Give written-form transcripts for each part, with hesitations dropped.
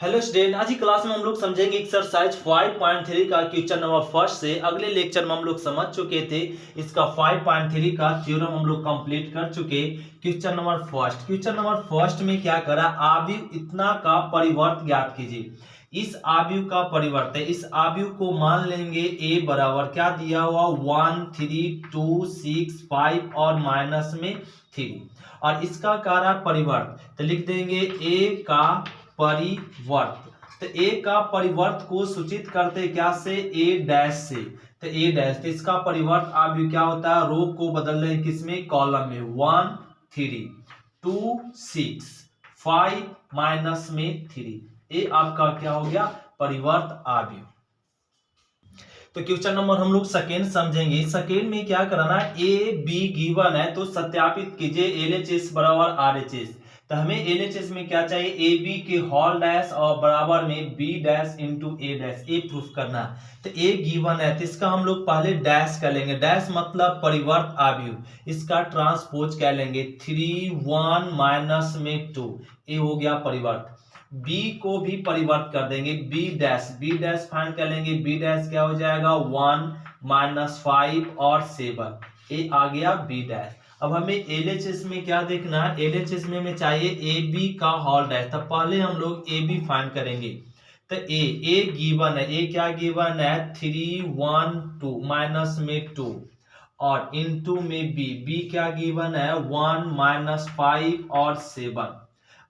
Hello student, आज की class में हम लोग समझेंगे एक्सरसाइज 5.3 का क्वेश्चन नंबर फर्स्ट से। अगले लेक्चर में हम लोग समझ चुके थे इसका 5.3 का थ्योरम हम लोग कंप्लीट कर चुके। क्वेश्चन नंबर फर्स्ट में क्या करा, आव्यूह इतना का परिवर्त ज्ञात कीजिए। इस आव्यूह का परिवर्त है, इस आव्यूह को मान लेंगे a बराबर क्या दिया हुआ 1 3 2 6 5 और माइनस में 3 और इसका करा परिवर्त, तो लिख देंगे a का परिवर्त। तो ए का परिवर्त को सूचित करते क्या से, ए डैश से। तो ए डैश, तो इसका परिवर्त आव्यूह क्या होता है, रो को बदल रहे हैं किसमें, कॉलम में। 1 3 2 6 5 माइनस में 3, ये आपका क्या हो गया, परिवर्त आव्यूह। तो क्वेश्चन नंबर हम लोग सेकेंड समझेंगे। सेकेंड में क्या कराना, ए बी गिवन है तो सत्यापित कीजिए LHS बराबर RHS। तो हमें LHS में क्या चाहिए, ए बी के होल डैश और बराबर में B dash into A dash, ये प्रूफ करना। तो ए गिवन है तो इसका हम लोग पहले डैश कर लेंगे, डैश मतलब परिवर्त आव्यूह, इसका ट्रांसपोज कर लेंगे 3 1 माइनस में 2, ये हो गया परिवर्त। बी को भी परिवर्त कर देंगे, बी डैश फाइंड कर लेंगे, बी डैश क्या हो जाएगा 1 माइनस 5 और 7, ये आ गया बी डैश। अब हमें LHS में क्या देखना है, LHS में हमें चाहिए ए बी का होल डैश। तो पहले हम लोग ए बी फाइंड करेंगे। तो ए गिवन है, ए क्या गिवन है 3 1 2 माइनस में 2 और इनटू में बी क्या गिवन है 1 माइनस 5 और 7।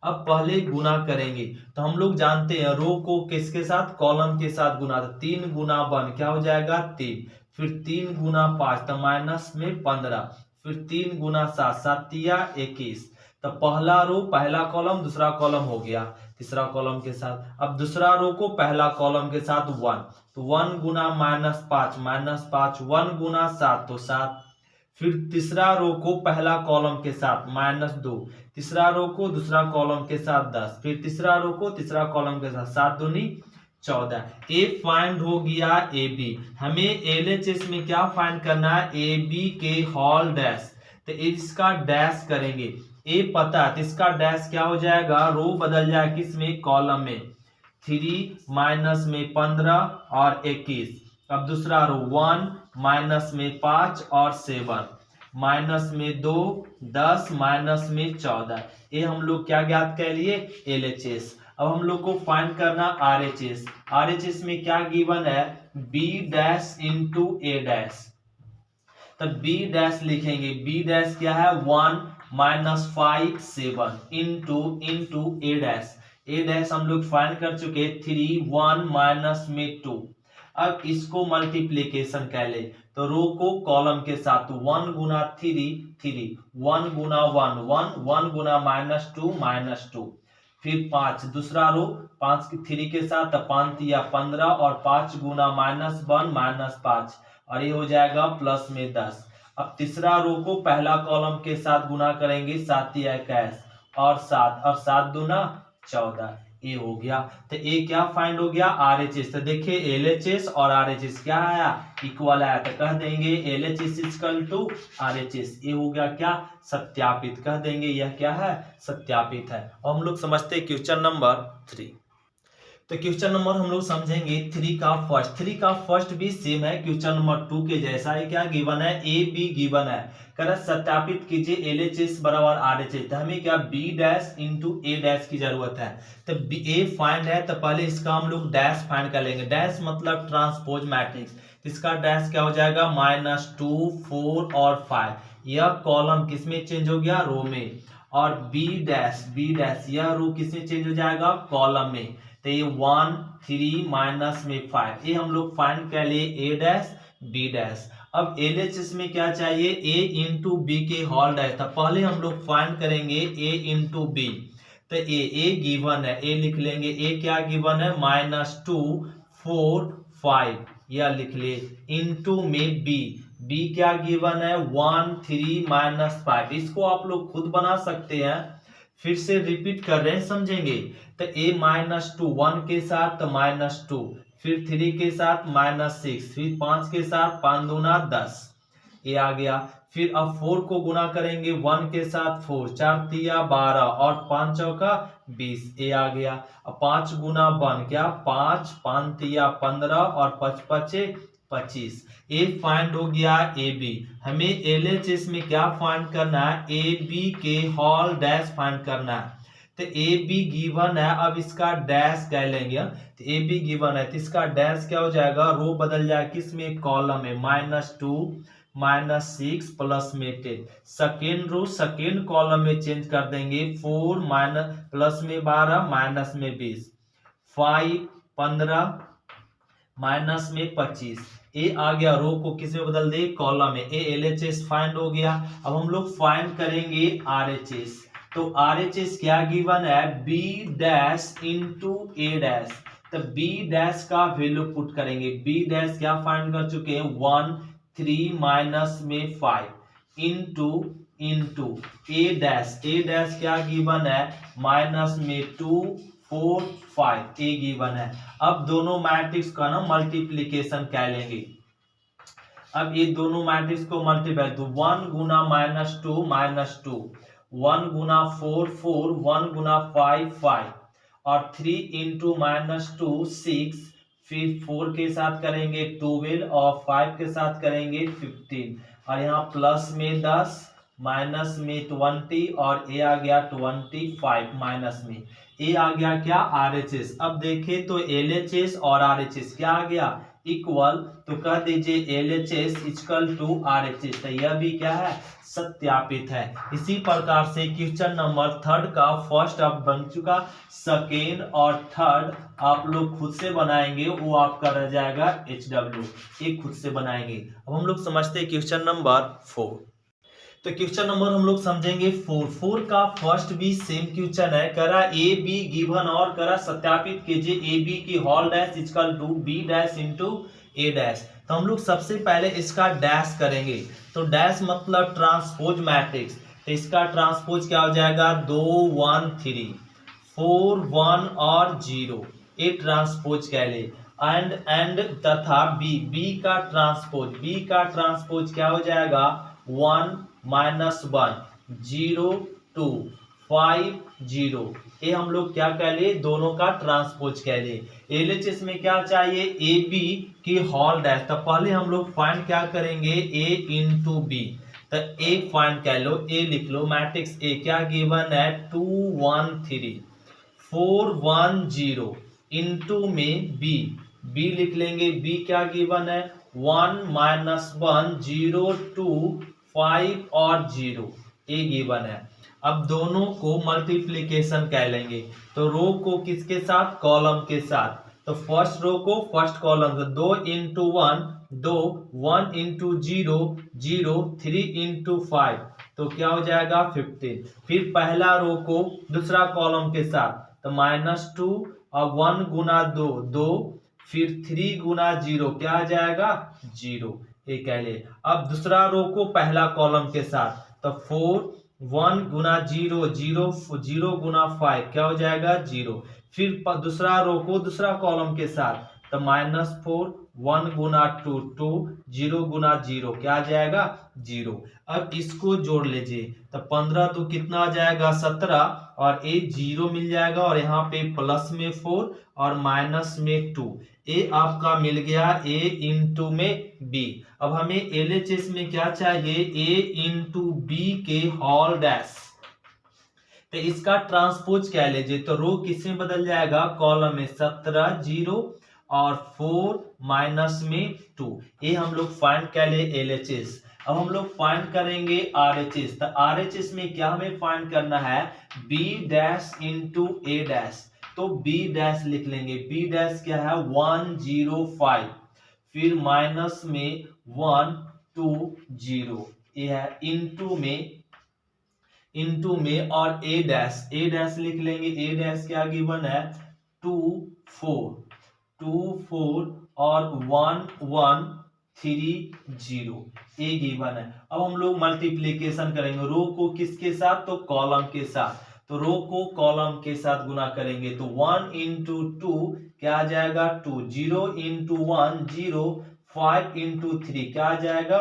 अब पहले गुना करेंगे तो हम लोग जानते हैं रो को किसके साथ, कॉलम के साथ गुना। तो 3 गुना 1 क्या हो जाएगा 3, फिर 3 गुना 5 तो माइनस में 15, फिर 3 गुना 7 7 या 21। तो पहला रो पहला कॉलम दूसरा कॉलम हो गया तीसरा कॉलम के साथ। अब दूसरा रो को पहला कॉलम के साथ 1, तो 1 गुना माइनस 5 1 गुना 7 तो 7, फिर तीसरा रो को पहला कॉलम के साथ -2, तीसरा रो को दूसरा कॉलम के साथ 10, फिर तीसरा रो को तीसरा कॉलम के साथ 7 दूनी 14। ए फाइंड हो गया ए बी। हमें LHS में क्या फाइंड करना है, ए बी के होल डैश। तो इसका डैश करेंगे, ए पता है तो इसका डैश क्या हो जाएगा, रो बदल जाए किस में, कॉलम में। 3 माइनस में 15 और 21। अब दूसरा रो 1 माइनस में 5 और 7, माइनस में 2 10 माइनस में 14, ये हम लोग क्या ज्ञात कर लिए, LHS। अब हम लोग को फाइंड करना RHS। RHS में क्या गिवन है, B dash into A dash. तब B डैश लिखेंगे, B डैश क्या है 1 minus 5 7 into A dash. A dash हम लोग फाइंड कर चुके 3 1 माइनस में 2। अब इसको मल्टीप्लीकेशन कर ले तो रो को कॉलम के साथ 1 गुना 3 1 गुना 1 गुना -2 फिर 5 दूसरा रो 5 3 के साथ 5 या 15 और 5 गुना -1 -5 और ये हो जाएगा प्लस में 10। अब तीसरा रो को पहला कॉलम के साथ गुना करेंगे 7 या 21 और 7 और 7 दूना 14, ये हो गया। तो ये क्या फाइंड हो गया, RHS। तो देखिए LHS और RHS क्या आया, इक्वल आया। तो कह देंगे LHS इक्वल टू RHS, ये हो गया क्या, सत्यापित। कह देंगे यह क्या है, सत्यापित है। और हम लोग समझते हैं क्वेश्चन नंबर 3। तो क्वेश्चन नंबर हम लोग समझेंगे 3 का फर्स्ट भी सेम है क्वेश्चन नंबर 2 के जैसा है। क्या गिवन है, ए बी गिवन है, कर सत्यापित कीजिए LHS बराबर RHS। तो हमें क्या B dash into A dash की जरूरत है। तो ए फाइंड है तो पहले इसका हम लोग डैश फाइंड कर लेंगे, डैश मतलब ट्रांसपोज मैट्रिक्स। इसका डैश क्या हो जाएगा -2 4 और 5, यह कॉलम किसमें चेंज हो गया, रो में। और B डैश यह रो किसमें चेंज हो जाएगा, कॉलम में। तो ये 1 3 माइनस में 5, ये हम लोग फाइंड कर लिए ए डैश बी डैश। अब LHS में क्या चाहिए, ए इंटू बी के होल डैश। था पहले हम लोग फाइंड करेंगे ए इंटू बी। तो ए गिवन है, ए लिख लेंगे, ए क्या गिवन है -2 4 5, यह लिख ले, इंटू में बी क्या गिवन है 1 3 -5। इसको आप लोग खुद बना सकते हैं, फिर से रिपीट कर रहे हैं समझेंगे। तो a -2 1 के साथ तो -2, फिर 3 के साथ -6, फिर 5 के साथ 5 दूना 10, ये आ गया। फिर अब 4 को गुना करेंगे 1 के साथ, 4 4 तिया 12 और 5 चौका 20, ए आ गया। अब 5 गुना 1 क्या 5 5 तिया 15 और 5 पचे 25, ए फाइंड हो गया ए बी। हमें एलएचएस में क्या फाइंड करना है, ए बी के होल डैश फाइंड करना है। तो ए बी गिवन है, अब इसका डैश कह लेंगे। तो ए बी गिवन है तो इसका डैश क्या हो जाएगा, रो बदल जाएगा किस में, कॉलम में, -2 -6 प्लस में 10। सेकेंड रो सेकेंड कॉलम में चेंज कर देंगे, 4 माइनस प्लस में 12 माइनस में 20, 5 15 माइनस में 25, ए आ गया। रो को किस में बदल दे, कॉलम में। ए एलएचएस फाइंड हो गया। अब हम लोग फाइंड करेंगे आरएचएस। तो आरएचएस क्या गिवन है, B dash into A dash. तो बी डैश का वैल्यू पुट करेंगे, बी डैश क्या फाइंड कर चुके हैं 1 3 माइनस में 5 इंटू ए डैश क्या गिवन है माइनस में 2 4 5, ए गिवन है। अब दोनों मैट्रिक्स का ना मल्टीप्लीकेशन कह लेंगे। अब ये दोनों मैट्रिक्स को मल्टीप्लाई, तो 1 गुना -2 1 गुना 4 4 1 गुना 5 5 और 3 इंटू -2 6, फिर 4 के साथ करेंगे 12 और 5 के साथ करेंगे 15 और यहाँ प्लस में 10 माइनस में 20 और ए आ गया 25 माइनस में, ए आ गया क्या आरएचएस। अब देखें तो एलएचएस और आरएचएस क्या आ गया इक्वल, तो कह दीजिए एलएचएस इक्वल टू आरएचएस। तो यह भी क्या है सत्यापित है। इसी प्रकार से क्वेश्चन नंबर 3 का फर्स्ट अब बन चुका, सेकेंड और थर्ड आप लोग खुद से बनाएंगे, वो आपका रह जाएगा HW, एक खुद से बनाएंगे। अब हम लोग समझते हैं क्वेश्चन नंबर 4। तो क्वेश्चन नंबर हम लोग समझेंगे 4 का फर्स्ट भी सेम क्वेश्चन है, करा ए बी गिवन और करा सत्यापित कीजिए ए बी की whole dash equal to B dash into A dash. तो हम लोग सबसे पहले इसका डैश करेंगे, तो डैश मतलब ट्रांसपोज मैट्रिक्स। तो इसका ट्रांसपोज क्या हो जाएगा 2 1 3 4 1 और 0, ए ट्रांसपोज कह ले। एंड तथा बी का ट्रांसपोज क्या हो जाएगा 1 -1 0 2 5 0, ये हम लोग क्या कह ले दोनों का ट्रांसपोज कह ले। एलएचएस में क्या चाहिए ए बी की होल डैश। तो पहले हम लोग फाइंड क्या करेंगे ए इंटू बी। तो ए फाइंड कह लो, ए लिख लो मैट्रिक्स ए क्या गिवन है 2 1 3 4 1 0 इंटू में बी लिख लेंगे, बी क्या गिवन है 1 -1 0 2 5 और 0, ए गिवन है। अब दोनों को मल्टीप्लीकेशन कह लेंगे, तो रो को किसके साथ कॉलम के साथ। तो फर्स्ट रो को फर्स्ट कॉलम से 2 इंटू 1 2 1 इंटू 0 0 3 इंटू 5, तो क्या हो जाएगा 15। फिर पहला रो को दूसरा कॉलम के साथ, तो -2 और 1 गुना 2 2, फिर 3 गुना 0 क्या आ जाएगा 0, ये कह ले। अब दूसरा रो को पहला कॉलम के साथ, तो 4 1 गुना 0 0 0 गुना 5 क्या हो जाएगा 0। फिर दूसरा रो को दूसरा कॉलम के साथ, तो -4 1 गुना 2 2 0 गुना 0 क्या आ जाएगा 0। अब इसको जोड़ लीजिए, तो 15 तो कितना आ जाएगा 17 और ए 0 मिल जाएगा और यहाँ पे प्लस में 4 और माइनस में 2, ए आपका मिल गया ए इंटू में बी। अब हमें एलएचएस में क्या चाहिए ए इंटू बी के होल डैश। तो इसका ट्रांसपोज क्या लीजिए, तो रो किसमें बदल जाएगा कॉलम में 17 0 और 4 माइनस में 2, ये हम लोग फाइंड कर ले एलएचएस। अब हम लोग फाइंड करेंगे आरएचएस। तो आरएचएस में क्या हमें फाइंड करना है B dash into A dash. तो बी डैश लिख लेंगे, बी डैश क्या है 1 0 5, फिर माइनस में 1 2 0, ये है इंटू में और ए डैश लिख लेंगे, ए डैश क्या गिवन है 2 4 और 1 1 3 0, ए गिवन है। अब हम लोग मल्टीप्लीकेशन करेंगे, रो को किसके साथ तो कॉलम के साथ, तो रो को कॉलम के साथ गुना करेंगे, तो 1 इंटू 2 क्या आ जाएगा 2, 0 इंटू 1 0, 5 इंटू 3 क्या आ जाएगा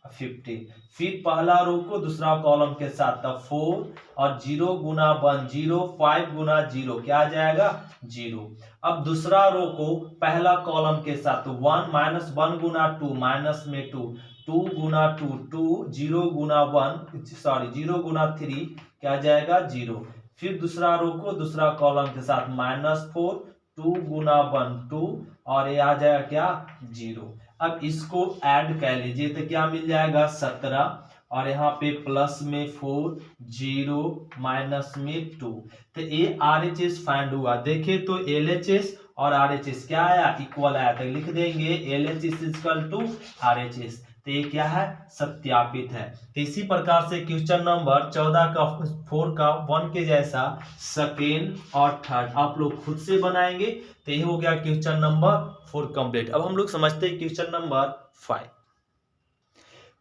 15। फिर पहला रो को दूसरा कॉलम के साथ, तब 4 और 0 गुना 1 0, 5 गुना 0 क्या आ जाएगा 0। अब दूसरा रो को पहला कॉलम के साथ 1 माइनस 1 गुना 2 माइनस में 2, 2 गुना 2 2, 0 गुना 1 सॉरी 0 गुना 3 क्या जाएगा 0। फिर दूसरा रो को दूसरा कॉलम के साथ -4, 2 गुना 1 2 और ये आ जाएगा क्या 0। अब इसको ऐड कर लीजिए तो क्या मिल जाएगा 17 और यहाँ पे प्लस में 4 0 माइनस में 2। तो ये RHS फाइंड हुआ। देखे तो LHS और RHS क्या आया इक्वल आया, तो लिख देंगे LHS इक्वल टू RHS। तो ये क्या है सत्यापित है। तो इसी प्रकार से क्वेश्चन नंबर 14 का 4 का 1 के जैसा सेकेंड और थर्ड आप लोग खुद से बनाएंगे। तो ये हो गया क्वेश्चन नंबर 4 कंप्लीट। अब हम लोग समझते हैं क्वेश्चन नंबर 5।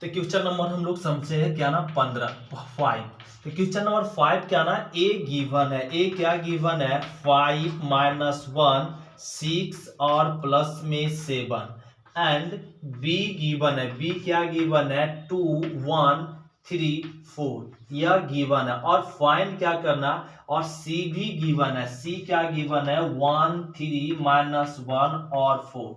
तो क्वेश्चन नंबर हम लोग समझे हैं क्या ना 5। तो क्वेश्चन नंबर 5 क्या ना ए गिवन है। ए क्या गिवन है 5 माइनस 1 6 और प्लस में 7 एंड बी गिवन है। बी क्या गिवन है 2 1 3 4 यह गिवन है। और फाइंड क्या करना, और सी भी गिवन है। सी क्या गिवन है 1 3 माइनस 1 और 4।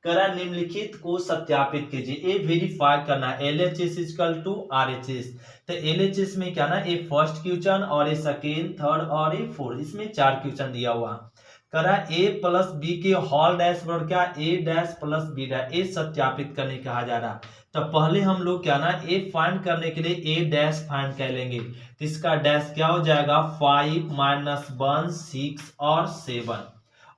करा निम्नलिखित को सत्यापित कीजिए। ए वेरीफाई करना LHS इक्वल टू RHS। तो LHS में क्या ना ए फर्स्ट क्वेश्चन और ए सेकेंड थर्ड और ए फोर्थ, इसमें 4 क्वेश्चन दिया हुआ। करा ए प्लस बी के होल डैश बराबर क्या ए डैश प्लस बी डैश, ए सत्यापित करने कहा जा रहा। तो पहले हम लोग क्या ना ए फाइंड करने के लिए ए डैश फाइंड कर लेंगे। तो इसका डैश क्या हो जाएगा 5 माइनस 1 6 और 7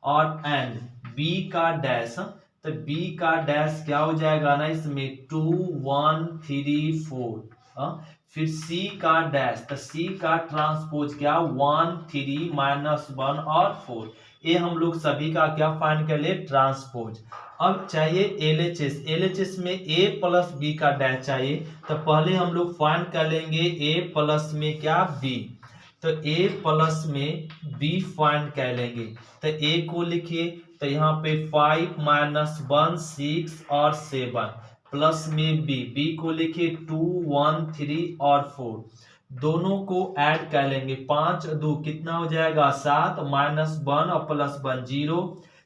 और एंड बी का डैश, तो बी का डैश क्या हो जाएगा ना इसमें 2 1 3 4। फिर सी का डैश, तो सी का ट्रांसपोज क्या 1 3 माइनस 1 और 4। ये हम लोग सभी का क्या फाइंड कर ले ट्रांसपोज। अब चाहिए LHS। LHS में a प्लस बी का डैश चाहिए। तो पहले हम लोग फाइंड कर लेंगे a प्लस में क्या b। तो a प्लस में b फाइंड कर लेंगे। तो a को लिखिए, तो यहाँ पे 5 माइनस 1 6 और 7 प्लस में b को लिखिए 2 1 3 और 4। दोनों को ऐड कर लेंगे, 5 2 कितना हो जाएगा 7 माइनस 1 और प्लस 1 0,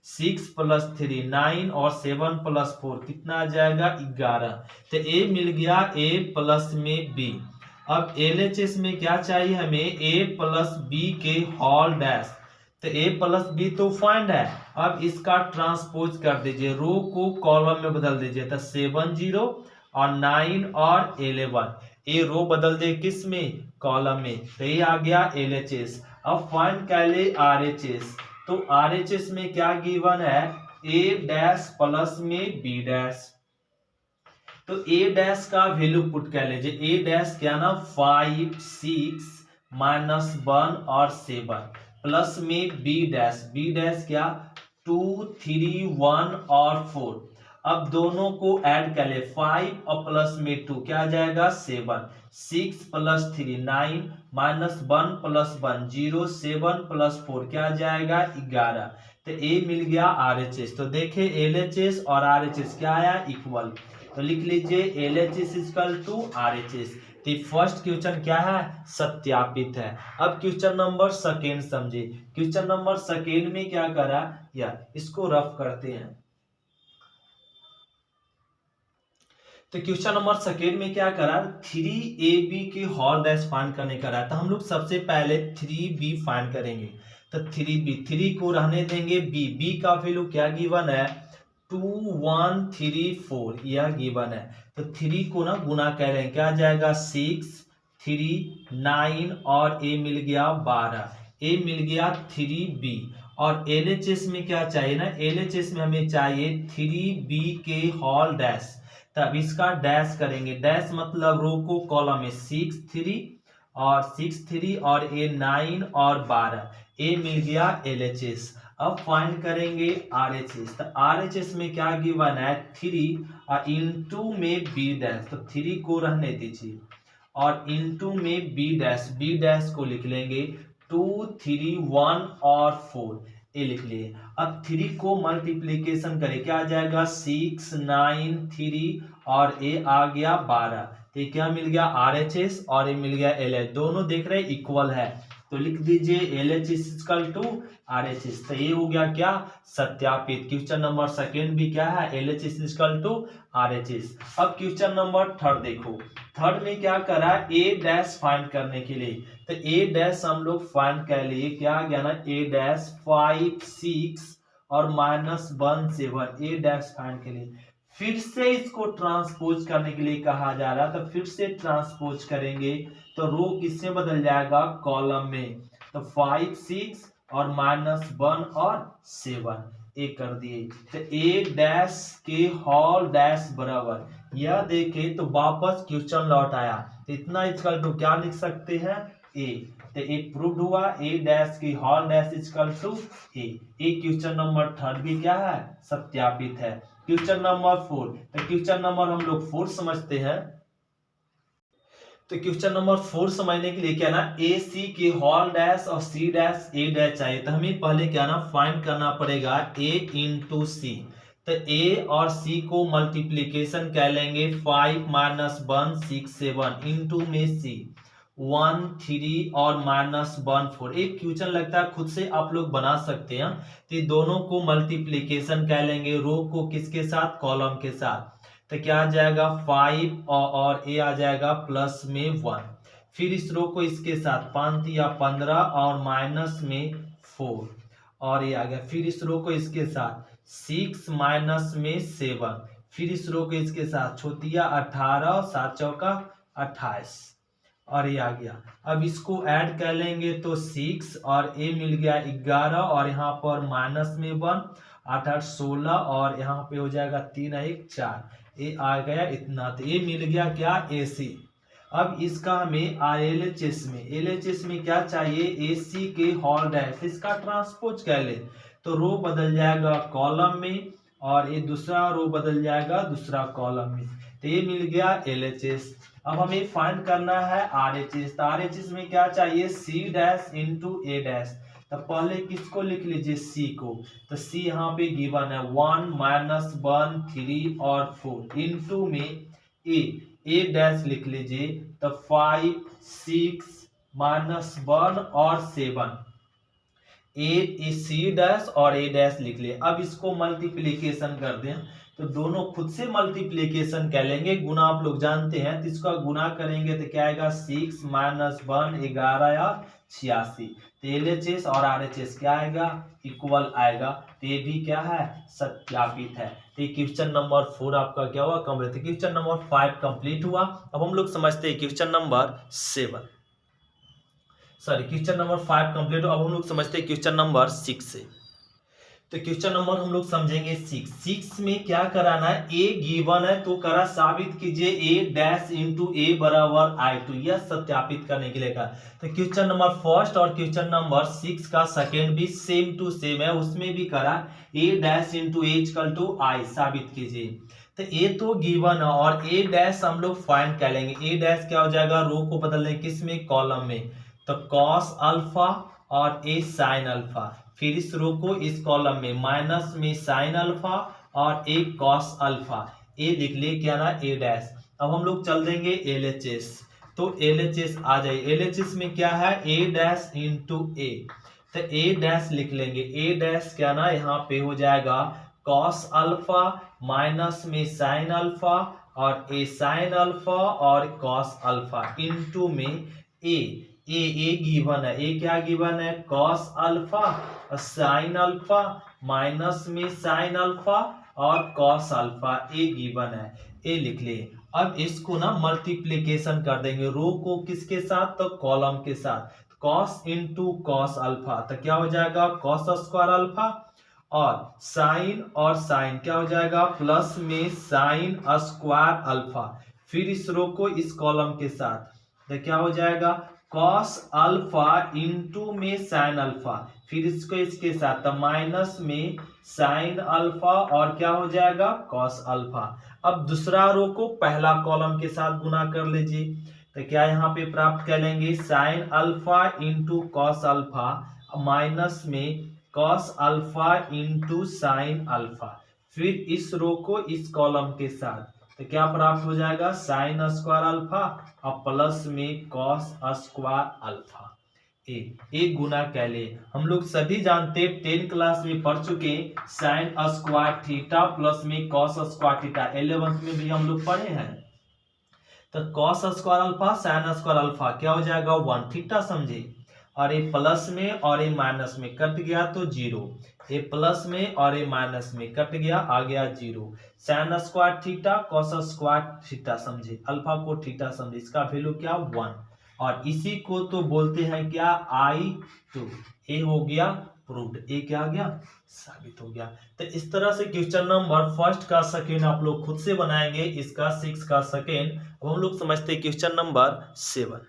6 प्लस 3 9 और 7 प्लस 4 कितना आ जाएगा 11। तो a मिल गया a प्लस में b। अब LHS में क्या चाहिए हमें a प्लस b के होल डैश। तो a प्लस बी तो फाइंड है। अब इसका ट्रांसपोज कर दीजिए, रो को कॉलम में बदल दीजिए। तो 7 0 और 9 और 11, ए रो बदल दे किस में कॉलम में। तो ये आ गया LHS। अब फाइंड कर ले RHS। तो RHS में क्या गिवन है a डैश प्लस में b डैश। तो a डैश का वैल्यू पुट कर लीजिए। a डैश क्या ना 5 6 माइनस 1 और 7 प्लस में b डैश क्या 2 3 1 और 4। अब दोनों को ऐड कर ले, 5 और प्लस में 2 क्या आ जाएगा 7, 6 प्लस 3 9 माइनस 1 प्लस 1 0, 7 प्लस 4 क्या आ जाएगा 11। तो ए मिल गया RHS। तो देखे LHS और RHS क्या आया इक्वल। तो लिख लीजिए LHS इक्वल टू RHS। तो फर्स्ट क्वेश्चन क्या है सत्यापित है। अब क्वेश्चन नंबर सेकेंड समझिए। क्वेश्चन नंबर सेकेंड में क्या करा, या इसको रफ करते हैं। तो क्वेश्चन नंबर सेकेंड में क्या करा 3AB के होल डैश फाइंड करने का रहा। तो हम लोग सबसे पहले 3B फाइंड करेंगे। तो 3B 3 को रहने देंगे, B का वैल्यू क्या गिवन है 2 1 3 4 यह गिवन है। तो 3 को ना गुना करें क्या आ जाएगा 6 3 9 और a मिल गया 12, a मिल गया 3B। और LHS में क्या चाहिए ना, LHS में हमें चाहिए 3B के होल डैश। तब इसका डैश करेंगे, डैश मतलब रो को कॉलम में 6 3 और a 9 और 12, a मिल गया LHS। अब फाइंड करेंगे RHS। तो RHS में क्या गिवन है 3 और इनटू में b डैश। तो 3 को रहने दीजिए और इनटू में b डैश को लिख लेंगे 2 3 1 और 4 ए लिख लिए। अब 3 को मल्टीप्लीकेशन करें क्या आ जाएगा 6 9 3 और ए आ गया 12। तो ये क्या मिल गया RHS और ये मिल गया LH, दोनों देख रहे हैं इक्वल है। तो लिख दीजिए LH इक्वल टू RHS। तो ये हो गया क्या सत्यापित। क्वेश्चन नंबर सेकेंड भी क्या है LH इक्वल टू RHS। अब क्वेश्चन नंबर थर्ड देखो, थर्ड में क्या करा A डैश फाइंड करने के लिए। तो A डैश हम लोग फाइंड कर लिए, क्या आ गया ना A डैश 5 6 और -1 7 A डैश फाइंड के लिए। फिर से इसको ट्रांसपोज करने के लिए कहा जा रहा है, तो फिर से ट्रांसपोज करेंगे तो रो किससे बदल जाएगा कॉलम में। तो 5 6 और -1 और 7 ए कर दिए। तो ए डैश के होल डैश बराबर, यह देखे तो वापस क्वेश्चन लौट आया। तो इतना इक्वल टू क्या लिख सकते हैं ए। तो एक प्रूव्ड हुआ ए डैश की whole dash equal to A. Question number third भी क्या है सत्यापित है। क्वेश्चन नंबर 4, तो क्वेश्चन नंबर हम लोग 4 समझते हैं। तो क्वेश्चन नंबर 4 समझने के लिए क्या ना ए सी के होल डैश और सी डैश ए डैश चाहिए। तो हमें पहले क्या ना फाइंड करना पड़ेगा ए इंटू सी। तो ए और सी को मल्टीप्लीकेशन कर लेंगे 5 -1 6 7 इंटू में सी 1 3 और -1 4। एक क्वेश्चन लगता है खुद से आप लोग बना सकते हैं। तो दोनों को मल्टीप्लीकेशन कर लेंगे, रो को किसके साथ कॉलम के साथ। तो क्या आ जाएगा 5 और ए आ जाएगा प्लस में 1। फिर इस रो को इसके साथ 5 या 15 और माइनस में 4 और ये आ गया। फिर इस रो को इसके साथ 6 माइनस में 7। फिर इस रो को इसके साथ छोटिया 18 और 7 चौका 28 और ये आ गया। अब इसको ऐड कर लेंगे तो 6 और ए मिल गया 11 और यहाँ पर माइनस में 1 8 8 16 और यहाँ पे हो जाएगा 3 1 4 ए आ गया इतना। तो ये मिल गया क्या ए सी। अब इसका हमें LHS में क्या चाहिए ए सी के होल डैश, इसका ट्रांसपोज कर ले तो रो बदल जाएगा कॉलम में और ये दूसरा रो बदल जाएगा दूसरा कॉलम में। तो ये मिल गया LHS। अब हमें फाइंड करना है RHS। तो RHS में क्या चाहिए C dash into A dash. तो पहले किसको लिख लीजिए C को। तो C यहाँ पे गिवन है 1 -1 3 और 4 इंटू में ए डैश लिख लीजिए। तो 5 6 -1 और 7 ए सी डैश और ए डैश लिख लिए। अब इसको मल्टीप्लीकेशन कर दें तो दोनों खुद से मल्टीप्लीकेशन कर लेंगे, गुना आप लोग जानते हैं। तो इसका गुना करेंगे तो क्या आएगा 6 -1 11 या 86। तो LHS और RHS क्या आएगा इक्वल आएगा। तो ये भी क्या है सत्यापित है। तो क्वेश्चन नंबर 4 आपका क्या हुआ कंप्लीट। क्वेश्चन नंबर 5 कंप्लीट हुआ। अब हम लोग समझते हैं question number 7, sorry question number 5 complete हो। अब हम लोग समझते हैं क्वेश्चन नंबर 6 से। तो क्वेश्चन नंबर हम लोग समझेंगे 6 में क्या कराना है ए गिवन है तो करा साबित कीजिए ए डैश इंटू ए बराबर I2, यह सत्यापित करने के लिए कहा। तो क्वेश्चन नंबर फर्स्ट और क्वेश्चन नंबर 6 का सेकेंड भी सेम टू सेम है, उसमें भी करा A dash into A equal to I साबित कीजिए। तो ए तो गिवन है और ए डैश हम लोग फाइंड कर लेंगे। ए डैश क्या हो जाएगा रो को बदल लेंगे किस में कॉलम में। तो कॉस अल्फा और ए साइन अल्फा। फिर इस रो को इस कॉलम में माइनस में साइन अल्फा और ए कॉस अल्फा। ए लिख ले क्या ना ए डैश। अब हम लोग चल देंगे LHS। तो LHS आ जाए। LHS में क्या है ए डैश इंटू ए। तो ए डैश लिख लेंगे। ए डैश क्या ना यहाँ पे हो जाएगा कॉस अल्फा माइनस में साइन अल्फा और ए साइन अल्फा और कॉस अल्फा इंटू में ए गिवन है। ए क्या गिवन है कॉस अल्फा और साइन अल्फा माइनस में साइन अल्फा और कॉस अल्फा ए गिवन है। ए लिख ले। अब इसको ना मल्टीप्लीकेशन कर देंगे रो को किसके साथ तो कॉलम के साथ। कॉस इंटू कॉस अल्फा तो क्या हो जाएगा कॉस स्क्वायर अल्फा और साइन क्या हो जाएगा प्लस में साइन स्क्वायर अल्फा। फिर इस रो को इस कॉलम के साथ तो क्या हो जाएगा कॉस अल्फा इंटू में साइन अल्फा। फिर इसको इसके साथ तो माइनस में साइन अल्फा और क्या हो जाएगा कॉस अल्फा। अब दूसरा रो को पहला कॉलम के साथ गुना कर लीजिए। तो क्या यहाँ पे प्राप्त कर लेंगे sine alpha into cos alpha minus में cos alpha into sine alpha. फिर इस रो को इस कॉलम के साथ तो क्या प्राप्त हो जाएगा, साइन स्क्वायर अल्फा और प्लस में कॉस स्क्वायर अल्फा। एक गुना कैले हम लोग सभी जानते 10 क्लास में पढ़ चुके साइन स्क्वायर थीटा प्लस में कॉस स्क्वायर थीटा, 11th में भी हम लोग पढ़े हैं। तो cos square alpha sine square alpha क्या हो जाएगा 1 थीटा समझे, और ये प्लस में और ये माइनस में कट गया तो जीरो, ये प्लस में और ये माइनस में कट गया आ गया zero. Sine square theta cos square theta समझे, अल्फा को थीटा समझे, इसका वैल्यू क्या 1, और इसी को तो बोलते हैं क्या I2। ए हो गया प्रूव्ड, ए क्या आ गया साबित हो गया। तो इस तरह से क्वेश्चन नंबर फर्स्ट का सेकेंड आप लोग खुद से बनाएंगे, इसका 6 का सेकेंड। अब हम लोग समझते हैं क्वेश्चन नंबर 7।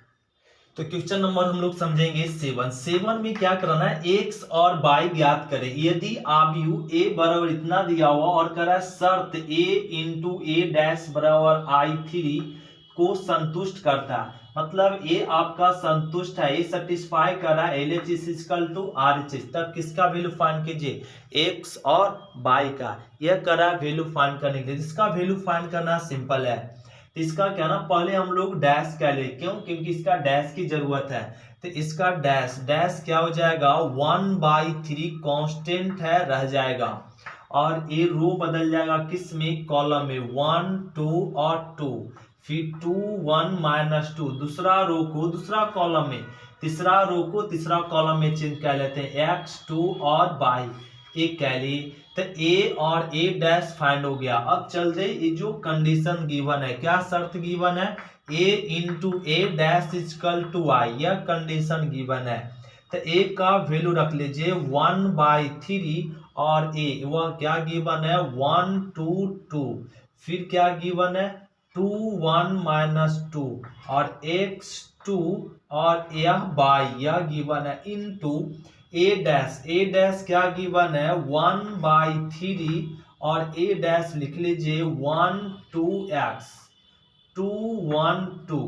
तो क्वेश्चन नंबर हम लोग समझेंगे 7 में क्या करना है, एक्स और वाई ज्ञात करें। यदि आव्यूह ए बराबर इतना दिया हुआ और कह रहा है शर्त ए इंटू ए डैश बराबर I3 को संतुष्ट करता है, मतलब ये आपका संतुष्ट है, ये सेटिस्फाई कर रहा है LHS is equal to RHS, तब किसका वैल्यू फाइंड कीजिए, एक्स और वाई का। यह कर रहा है वैल्यू फाइंड करने के लिए, इसका वैल्यू फाइंड करना सिंपल है। तो इसका क्या ना, पहले हम लोग डैश कह ले, क्यों, क्योंकि इसका डैश की जरूरत है। तो इसका डैश डैश क्या हो जाएगा 1/3 कांस्टेंट है रह जाएगा, और ये रो बदल जाएगा किस में, कॉलम में 1 2 और 2, फिर 2 1 -2, दूसरा रो को दूसरा कॉलम में, तीसरा रो को तीसरा कॉलम में चेंज कर लेते हैं, x2 और y एक कह ली। तो ए और ए डैश फाइंड हो गया। अब चल जाए ये जो कंडीशन गिवन है, क्या शर्त गिवन है, A into A dash equal to Y, यह कंडीशन गिवन है। तो ए का वैल्यू रख लीजिए 1/3 और ए वह क्या गिवन है 1 2 2, फिर क्या गिवन है 2 1 -2 और x2 और यह बाई यह गिवन है इनटू ए डैश क्या गिवन है 1/3 और ए डैश लिख लीजिए 1 2x 2 1 2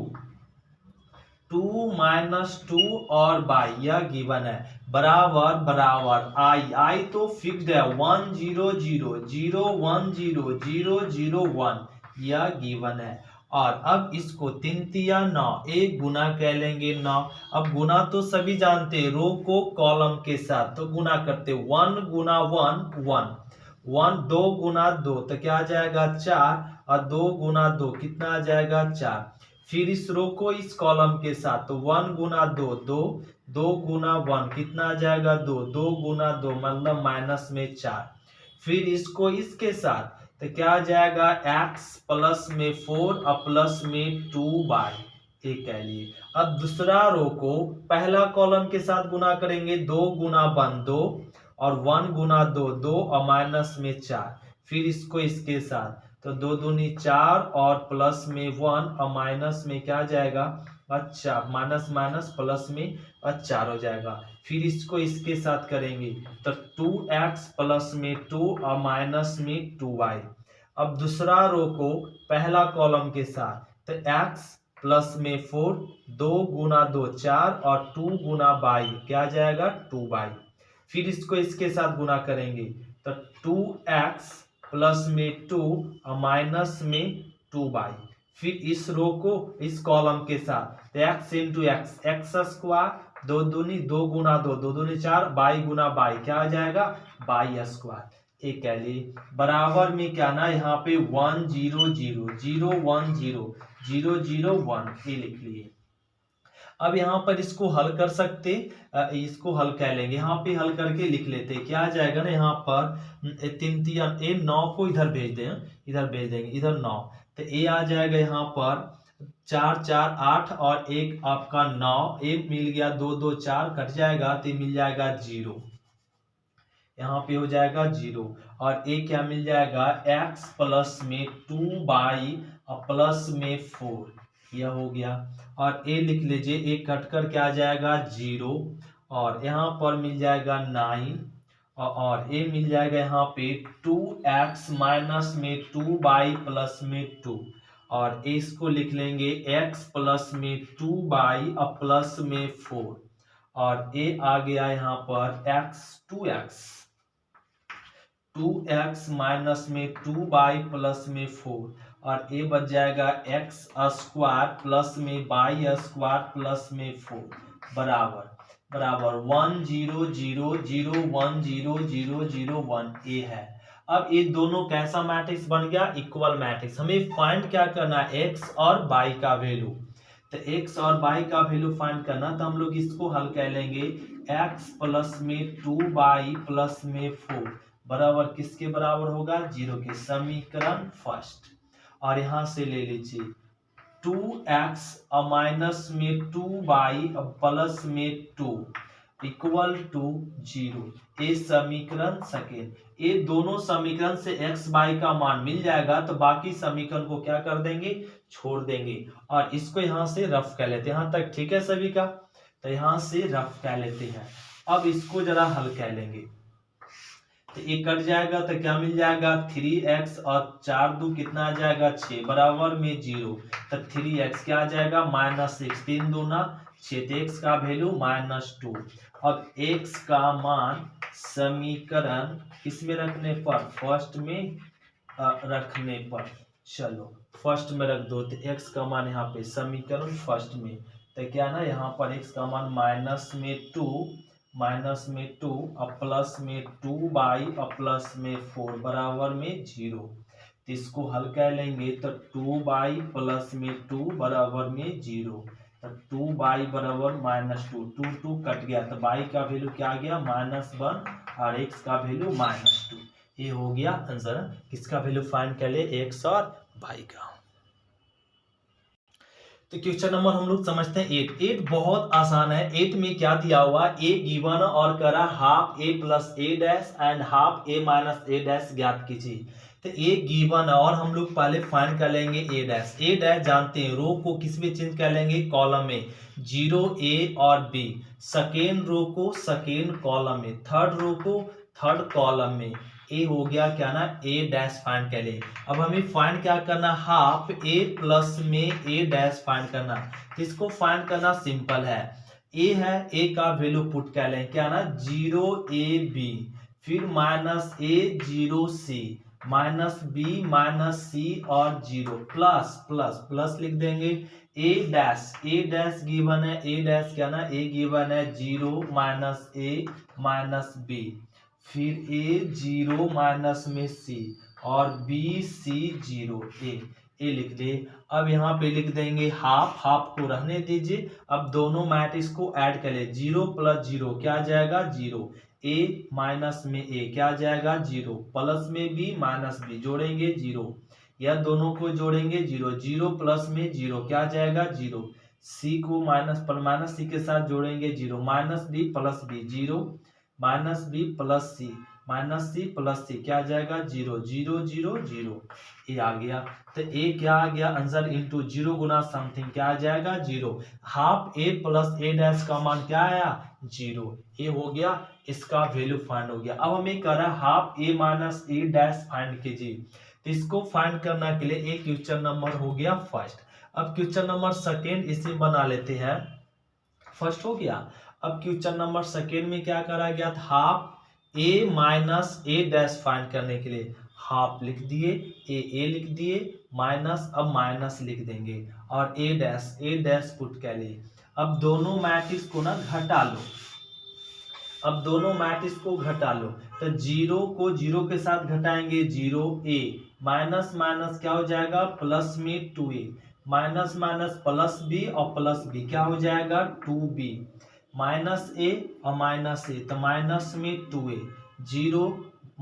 2 -2 और बाई यह गिवन है बराबर बराबर आई तो फिक्स्ड है 1 0 0 0 1 0 0 0 1 यह गिवन है। और अब इसको 3 तिया 9 एक गुना कह लेंगे 9। अब गुना तो सभी जानते हैं, रो को कॉलम के साथ तो गुना करते 1 गुना 1 1 2 गुना 2 तो क्या आ जाएगा 4 और 2 गुना 2 कितना आ जाएगा 4। फिर इस रो को इस कॉलम के साथ तो 1 गुना 2 2 2 गुना 1 कितना आ जाएगा 2 2 गुना 2 मतलब माइनस में 4। फिर इसको इसके साथ तो क्या आ जाएगा x प्लस में 4 और प्लस में 2/, एक कह लिए। अब दूसरा रो को पहला कॉलम के साथ गुना करेंगे 2 गुना 1 2 और 1 गुना 2 2 और माइनस में 4। फिर इसको इसके साथ तो 2 दूनी 4 और प्लस में 1 और माइनस में क्या जाएगा अच्छा माइनस माइनस प्लस में 4 हो जाएगा। फिर इसको इसके साथ करेंगे तो 2x प्लस में 2 और माइनस में 2y। अब दूसरा रो को पहला कॉलम के साथ तो x प्लस में 4 2 गुना 2 4 और 2 गुना y क्या जाएगा 2y। फिर इसको इसके साथ गुना करेंगे तो 2x प्लस में 2 और माइनस में 2y। फिर इस रो को इस कॉलम के साथ तो x इंटू एक्स स्क्वायर 2 दूनी 2 गुना 2 2 दूनी 4 बाई गुना बाई क्या आ जाएगा बाई स्क्वायर। एक कह ली बराबर में क्या ना यहाँ पे 1 0 0 0 1 0 0 0 1 ये लिख लिए। अब यहाँ पर इसको हल कर सकते, इसको हल कह लेंगे, यहाँ पे हल करके लिख लेते क्या आ जाएगा ना यहाँ पर 3 3 9 को इधर भेज दें, इधर भेज देंगे इधर 9 तो ए आ जाएगा यहाँ पर 4 4 8 और एक आपका 9 एक मिल गया 2 2 4 कट जाएगा तो मिल जाएगा 0, यहाँ पे हो जाएगा 0 और ए क्या मिल जाएगा x प्लस में 2y और प्लस में 4 यह हो गया। और ए लिख लीजिए ए कट कर क्या आ जाएगा 0 और यहाँ पर मिल जाएगा 9 और ए मिल जाएगा यहाँ पे 2x माइनस में 2y प्लस में 2 और इसको लिख लेंगे x प्लस में 2y और प्लस में 4 और ए आ गया यहाँ पर x 2x माइनस में 2y प्लस में 4 और ए बच जाएगा एक्स स्क्वायर प्लस में वाई स्क्वायर प्लस में 4 बराबर बराबर 1 0 0 0 1 0 0 0 1 ए है। अब ये दोनों कैसा मैट्रिक्स बन गया, इक्वल मैट्रिक्स। हमें फाइंड क्या करना है, एक्स और वाई का वैल्यू। तो एक्स और वाई का वैल्यू फाइंड करना, तो हम लोग इसको हल कर लेंगे एक्स प्लस में 2y प्लस में 4 बराबर किसके बराबर होगा, 0 के। समीकरण फर्स्ट, और यहां से ले लीजिए 2x माइनस में 2y प्लस में 2 इक्वल टू 0, ये समीकरण सेकेंड। ये दोनों समीकरण से x y का मान मिल जाएगा तो बाकी समीकरण को क्या कर देंगे, छोड़ देंगे। और इसको यहां से रफ कर लेते हैं, यहां तक ठीक है सभी का। तो यहां से रफ कर लेते हैं। अब इसको जरा हल कर लेंगे, तो ये कट जाएगा तो क्या मिल जाएगा 3x और 4 2 कितना आ जाएगा 6 बराबर में 0। तो 3x क्या आ जाएगा -6, 3 दूना 6, तो x का वैल्यू -2। अब x का मान समीकरण किसमें रखने पर, फर्स्ट में रखने पर, चलो फर्स्ट में रख दो। तो x का मान यहाँ पे समीकरण फर्स्ट में, तो क्या ना यहाँ पर x का मान -2 और प्लस में 2y और प्लस में 4 बराबर में 0। तो इसको हल कर लेंगे तो 2y प्लस में 2 बराबर में 0। तो 2y बराबर -2, 2 2 कट गया तो y का वैल्यू क्या आ गया -1 और x का वैल्यू -2। ये हो गया आंसर। किसका वैल्यू फाइंड कर ले, x और y का। तो क्वेश्चन नंबर हम लोग समझते हैं 8 बहुत आसान है। 8 में क्या दिया हुआ, ए गिवन और करा half A plus A dash and half A minus A dash ज्ञात कीजिए। तो ए गिवन और हम लोग पहले फाइंड कर लेंगे ए डैश। ए डैश जानते हैं, रो को किस में चेंज कर लेंगे, कॉलम में, 0 ए और बी। सेकेंड रो को सेकेंड कॉलम में, थर्ड रो को थर्ड कॉलम में। ए हो गया क्या ना, ए डैश फाइंड कर ले। अब हमें फाइंड क्या करना, हाफ ए प्लस में ए डैश फाइंड करना। तो इसको फाइंड करना सिंपल है, ए है, ए का वैल्यू पुट कर लें, क्या ना 0 ए बी, फिर माइनस ए 0 सी, माइनस बी माइनस सी और 0 प्लस प्लस प्लस लिख देंगे। ए डैश गिवन है, ए डैश क्या ना, ए गिवन है 0 माइनस ए माइनस बी, फिर ए 0 माइनस में सी और बी सी 0 ए लिख दे। अब यहाँ पे लिख देंगे हाफ, हाफ को रहने दीजिए। अब दोनों मैट्रिक्स को ऐड कर ले, 0 प्लस 0 क्या आ जाएगा 0, ए माइनस में ए क्या आ जाएगा 0, प्लस में बी माइनस बी जोड़ेंगे 0, या दोनों को जोड़ेंगे 0, 0 प्लस में 0 क्या आ जाएगा 0, सी को माइनस सी के साथ जोड़ेंगे 0, minus B plus B 0, minus B plus C, minus C plus C क्या आ जाएगा 0 0 0 0। ए आ गया, तो ए क्या आ गया आंसर इंटू 0 गुना समथिंग क्या आ जाएगा 0। हाफ ए प्लस ए डैश का मान क्या आया 0। ए हो गया, इसका वैल्यू फाइंड हो गया। अब हमें कह रहा है हाफ ए माइनस ए डैश फाइंड कीजिए। तो इसको फाइंड करने के लिए एक क्वेश्चन नंबर हो गया फर्स्ट। अब क्वेश्चन नंबर सेकेंड इसे बना लेते हैं, फर्स्ट हो गया। अब क्वेश्चन नंबर सेकेंड में क्या करा गया था, हाफ ए माइनस ए डैश फाइंड करने के लिए हाफ लिख दिए, ए लिख दिए, माइनस अब माइनस लिख देंगे और ए डैश पुट कर लिए। अब दोनों मैट्रिक्स को ना घटा लो, अब दोनों मैट्रिक्स को घटा लो। तो 0 को 0 के साथ घटाएंगे 0 ए, माइनस माइनस क्या हो जाएगा प्लस में 2a, minus minus plus B और प्लस बी क्या हो जाएगा 2b, माइनस ए और माइनस ए तो माइनस में 2a, 0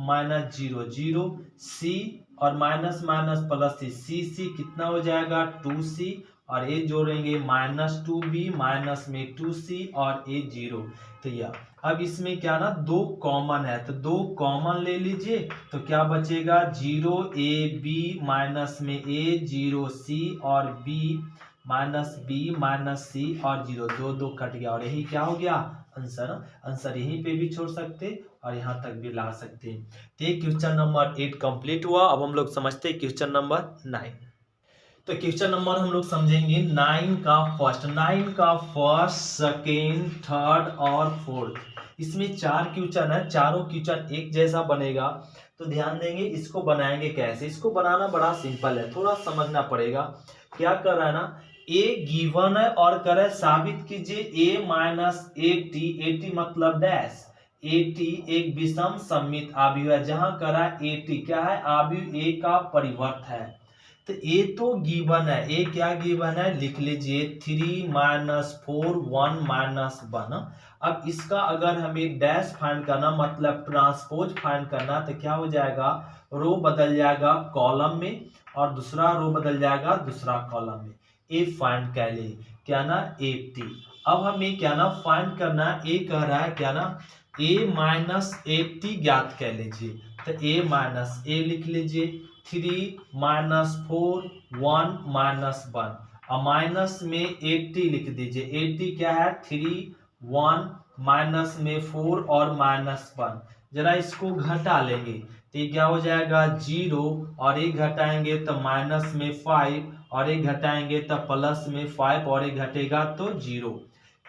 माइनस 0 0, सी और माइनस माइनस प्लस सी कितना हो जाएगा 2c और ए जोड़ेंगे -2b माइनस में 2c और ए 0। तो यह अब इसमें क्या ना 2 कॉमन है तो 2 कॉमन ले लीजिए, तो क्या बचेगा 0ab माइनस में a 0c और b माइनस सी और 0, 2 2 कट गया और यही क्या हो गया आंसर यहीं पे भी छोड़ सकते और यहाँ तक भी ला सकते। तो ये क्वेश्चन नंबर 8 कंप्लीट हुआ। अब हम लोग समझते हैं क्वेश्चन नंबर 9। तो क्वेश्चन नंबर हम लोग समझेंगे 9 का फर्स्ट, सेकेंड, थर्ड और फोर्थ। इसमें 4 क्वेश्चन है, चारों क्वेश्चन एक जैसा बनेगा। तो ध्यान देंगे, इसको बनाएंगे कैसे। इसको बनाना बड़ा सिंपल है, थोड़ा समझना पड़ेगा। क्या कर रहा है ना, ए गिवन है और करे साबित कीजिए A minus A T, A T मतलब डैश, ए टी एक विषम सममित आव्यूह है, जहां करा ए टी क्या है, आव्यूह ए का परिवर्त है। तो ए तो गिवन है, ए क्या गिवन है लिख लीजिए 3 माइनस 4 1 माइनस 1। अब इसका अगर हमें डैश फाइंड करना मतलब ट्रांसपोज फाइंड करना, तो क्या हो जाएगा, रो बदल जाएगा कॉलम में और दूसरा रो बदल जाएगा दूसरा कॉलम में। ए फाइंड कर लिए क्या ना, ए टी। अब हमें क्या ना फाइंड करना, ए कह रहा है क्या ना, ए माइनस ए टी ज्ञात कर लीजिए। तो ए माइनस ए लिख लीजिए, 3 माइनस 4 1 माइनस 1, और माइनस में 80 लिख दीजिए। 80 क्या है, 3 1 माइनस में 4 और माइनस 1। जरा इसको घटा लेंगे तो ये क्या हो जाएगा 0, और एक घटाएंगे तो माइनस में 5, और एक घटाएंगे तो प्लस में 5, और एक घटेगा तो 0।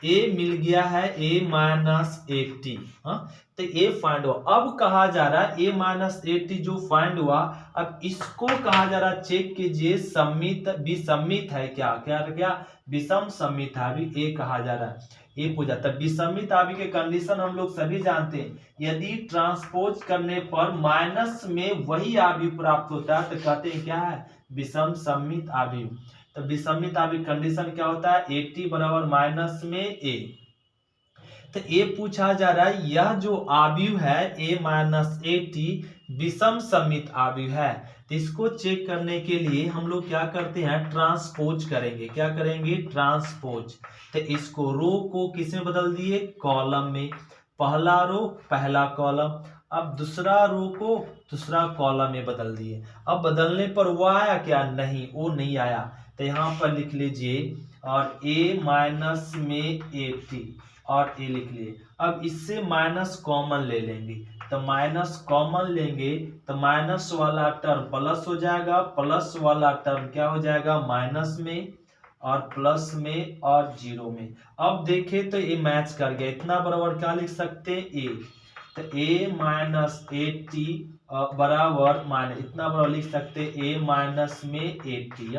ए मिल गया है ए माइनस 80। तो ए फाइंड हुआ। अब कहा जा रहा है ए माइनस 80 जो फाइंड हुआ, अब इसको कहा जा रहा है चेक कीजिए सम्मित विसम्मित है क्या, क्या क्या विषम सम्मित आव्यूह ए कहा जा रहा है। ये पूछा तब विसम्मित आव्यूह के कंडीशन हम लोग सभी जानते हैं, यदि ट्रांसपोज करने पर माइनस में वही आव्यूह प्राप्त होता है तो कहते हैं क्या है, विषम सम्मित आव्यूह। तो विसम्मित आव्यूह कंडीशन क्या होता है, 80 बराबर माइनस में ए। तो ए पूछा जा रहा है यह जो आव्यूह है ए माइनस ए टी विषम सम्मित आव्यूह है। तो इसको चेक करने के लिए हम लोग क्या करते हैं, ट्रांसपोज करेंगे। क्या करेंगे, ट्रांसपोज। तो इसको रो को किस में बदल दिए, कॉलम में। पहला रो पहला कॉलम, अब दूसरा रो को दूसरा कॉलम में बदल दिए। अब बदलने पर वो आया क्या, नहीं वो नहीं आया। तो यहाँ पर लिख लीजिए और ए माइनस में ए टी और ए लिख लिए। अब इससे माइनस कॉमन ले लेंगे, तो माइनस कॉमन लेंगे तो माइनस वाला टर्म प्लस हो जाएगा, प्लस वाला टर्म क्या हो जाएगा माइनस में, और प्लस में और 0 में। अब देखें तो ये मैच कर गया, इतना बराबर क्या लिख सकते हैं ए। तो ए माइनस ए टी बराबर माइनस इतना बराबर लिख सकते हैं ए माइनस में ए टी।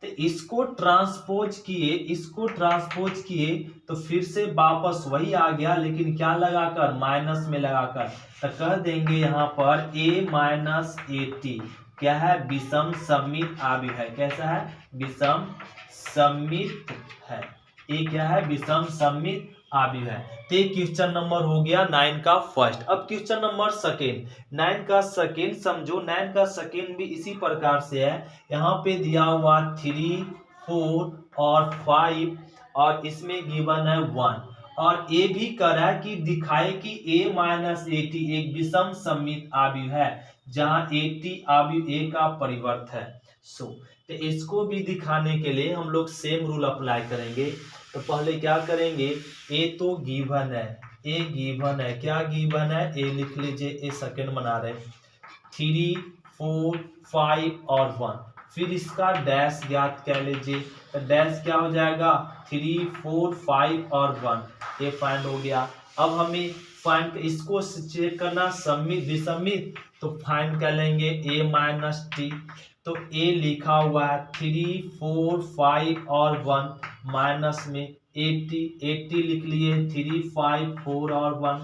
तो इसको ट्रांसपोज किए, इसको ट्रांसपोज किए तो फिर से वापस वही आ गया, लेकिन क्या लगाकर, माइनस में लगाकर। तो कह देंगे यहाँ पर ए माइनस ए टी क्या है, विषम सम्मित आव्यूह है। कैसा है, विषम सम्मित है। ये क्या है, विषम सम्मित आव्यूह है। तो क्वेश्चन नंबर हो गया 9 का फर्स्ट। अब क्वेश्चन नंबर सेकेंड, 9 का सेकेंड समझो। 9 का सेकेंड भी इसी प्रकार से है। यहाँ पे दिया हुआ 3 4 और 5 और इसमें गिवन है 1, और ए भी कर रहा है कि दिखाए कि ए माइनस ए टी एक विषम सम्मित आव्यूह है, जहां ए टी आव्यूह ए का परिवर्त है। तो इसको भी दिखाने के लिए हम लोग सेम रूल अप्लाई करेंगे। तो पहले क्या करेंगे, ए तो गिवन है, ए गिवन है, क्या गिवन है, ए लिख लीजिए, ए सेकेंड बना रहे 3 4 5 और 1। फिर इसका डैश ज्ञात कर लीजिए। तो डैश क्या हो जाएगा 3 4 5 और 1, ये फाइंड हो गया। अब हमें फाइंड इसको चेक करना सम्मित विसम्मित, तो फाइंड कर लेंगे ए माइनस टी। तो ए लिखा हुआ है 3 4 5 और 1 माइनस में 80, 80 लिख लिए 3 5 4 और 1।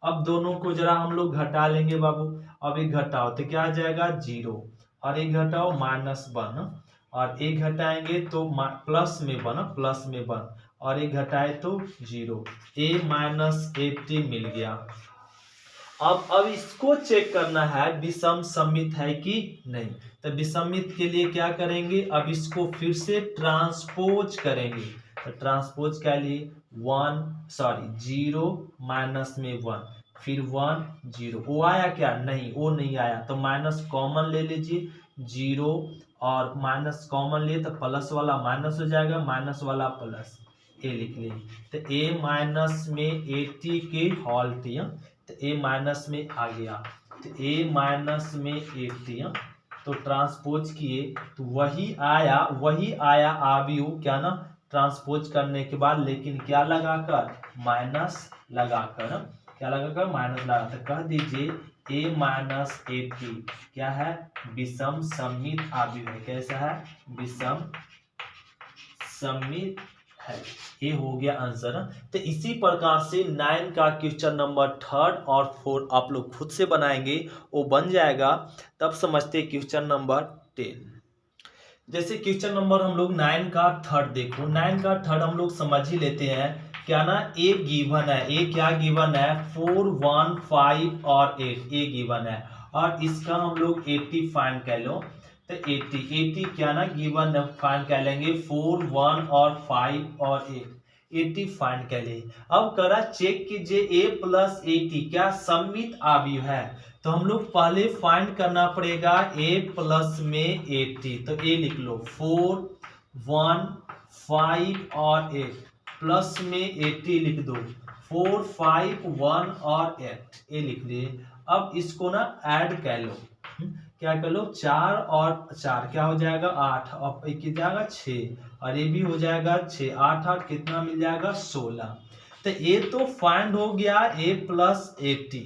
अब दोनों को जरा हम लोग घटा लेंगे बाबू। अब एक घटाओ तो क्या आ जाएगा 0, और एक घटाओ -1, और एक घटाएंगे तो प्लस में 1, प्लस में 1, और एक घटाए तो 0। ए माइनस 80 मिल गया। अब इसको चेक करना है विषम सम्मित है कि नहीं। तो विसम्मित के लिए क्या करेंगे, अब इसको फिर से ट्रांसपोज करेंगे। तो ट्रांसपोज के लिए 0 माइनस में 1, फिर 1 0, वो आया क्या, नहीं वो नहीं आया। तो माइनस कॉमन ले लीजिए, 0 और माइनस कॉमन लिए तो प्लस वाला माइनस हो जाएगा, माइनस वाला प्लस, ए लिख लीजिए। तो ए माइनस में 80 के होल टी, तो ए माइनस में आ गया। तो ए माइनस में 80, तो ट्रांसपोज किए तो वही आया आव्यूह क्या ना, ट्रांसपोज करने के बाद, लेकिन क्या लगाकर, माइनस लगाकर, क्या लगाकर, माइनस लगाकर कह दीजिए a माइनस 80 क्या है, विषम सममित आव्यूह है। कैसा है, विषम सममित है। ये हो गया आंसर। तो इसी प्रकार से 9 का क्वेश्चन नंबर 3 और 4 आप लोग खुद से बनाएंगे, वो बन जाएगा। तब समझते क्वेश्चन नंबर 10। जैसे क्वेश्चन नंबर हम लोग 9 का 3 देखो, 9 का 3 हम लोग समझ ही लेते हैं। क्या ना, ए गिवन है, ए क्या गिवन है, 4 1 5 और 8 ए गिवन है, और इसका हम लोग 80 फाइंड कर लो। तो 80 क्या ना गिवन है, फाइंड कर लेंगे 4 1 और 5 और 8 80 फाइंड कर लिए। अब करा चेक कीजिए a प्लस 80 क्या सममित आव्यूह है। तो हम लोग पहले फाइंड करना पड़ेगा a प्लस में 80। तो a लिख लो 4 1 5 और 8 प्लस में 80 लिख दो 4 5 1 और 8 ए लिख लिए। अब इसको ना ऐड कर लो, क्या कर लो, 4 और 4 क्या हो जाएगा 8 और एक जाएगा 6 और ये भी हो जाएगा 6 8 8 कितना मिल जाएगा 16। तो ये तो फाइंड हो गया a प्लस 80।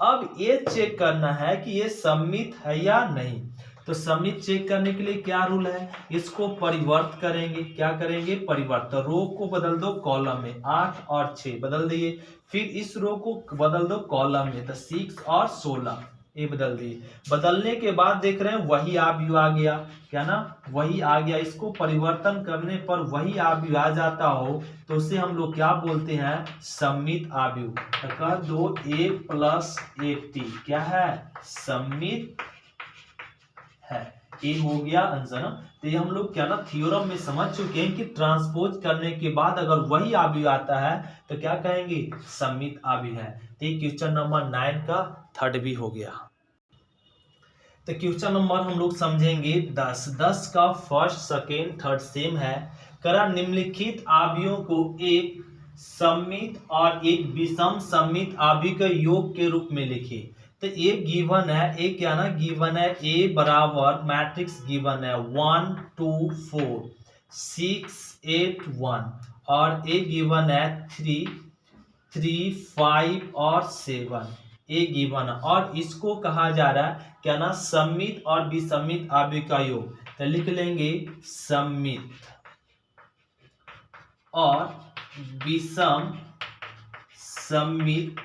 अब ये चेक करना है कि ये सममित है या नहीं। तो सममित चेक करने के लिए क्या रूल है, इसको परिवर्त करेंगे। क्या करेंगे, परिवर्त। तो रो को बदल दो कॉलम में, 8 और 6 बदल दिए। फिर इस रो को बदल दो कॉलम में, तो 6 और 16 ये बदल दिए। बदलने के बाद देख रहे हैं वही आव्यूह आ गया, क्या ना, वही आ गया। इसको परिवर्तन करने पर वही आव्यूह आ जाता हो तो उसे हम लोग क्या बोलते हैं, सममित आव्यूह। तो कह दो a प्लस 80 क्या है, सममित है। ये हो गया आंसर। तो ये हम लोग क्या ना थ्योरम में समझ चुके हैं कि ट्रांसपोज करने के बाद अगर वही आव्यूह आता है तो क्या कहेंगे, सममित आव्यूह है। तो ये क्वेश्चन नंबर 9 का 3 भी हो गया। तो क्वेश्चन नंबर हम लोग समझेंगे 10 का फर्स्ट सेकेंड थर्ड सेम है। करा निम्नलिखित आव्यूहों को एक सममित और एक विषम सममित आव्यूह के योग के रूप में लिखिए। तो ए गिवन है, ए क्या ना गिवन है, ए बराबर मैट्रिक्स गिवन है 1 2 4 6 8 1 और ए गिवन है 3 3 5 और 7 ए गिवन है। और इसको कहा जा रहा है क्या ना, सममित और विसमित आव्यूह का योग। तो लिख लेंगे सममित और विषम सममित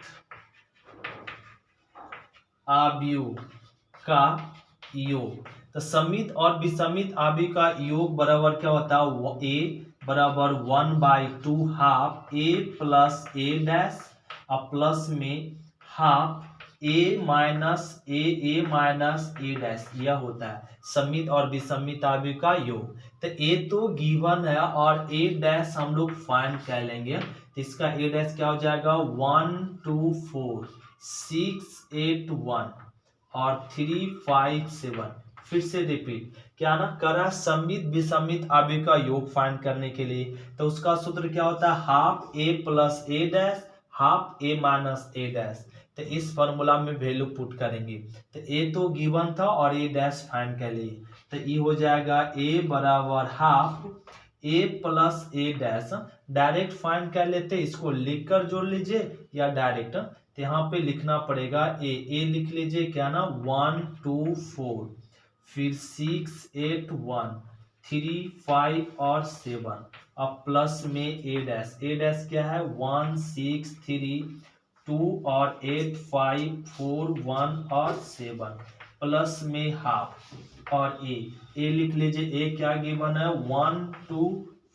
आव्यूह का योग। तो सममित और विषमित आव्यूह का योग बराबर क्या होता है, ए बराबर 1/2 हाफ ए प्लस ए डैश और प्लस में हाफ ए माइनस ए डैश, यह होता है सममित और विषमित आव्यूह का योग। तो ए तो गिवन है और ए डैश हम लोग फाइंड कर लेंगे। तो इसका ए डैश क्या हो जाएगा 1 2 4 6 8 1 और 3 5 7। फिर से रिपीट, क्या ना करा सममित विषमित आव्यूह का योग फाइंड करने के लिए। तो उसका सूत्र क्या होता है, हाफ ए प्लस ए डैश हाफ ए माइनस ए डैश। तो इस फॉर्मूला में वैल्यू पुट करेंगे। तो ए तो गिवन था और ए डैश फाइंड कर लिए। तो ये हो जाएगा ए बराबर हाफ ए प्लस ए डैश। डायरेक्ट फाइंड कर लेते, इसको लिखकर जोड़ लीजिए या डायरेक्ट। तो यहाँ पे लिखना पड़ेगा ए लिख लीजिए, क्या ना 1 2 4 फिर 6 8 1 3 5 और 7 और प्लस में ए डैश क्या है 1 6 3 2 और 8 5 4 1 और 7 प्लस में हाफ और ए लिख लीजिए। ए क्या गिवन है 1 2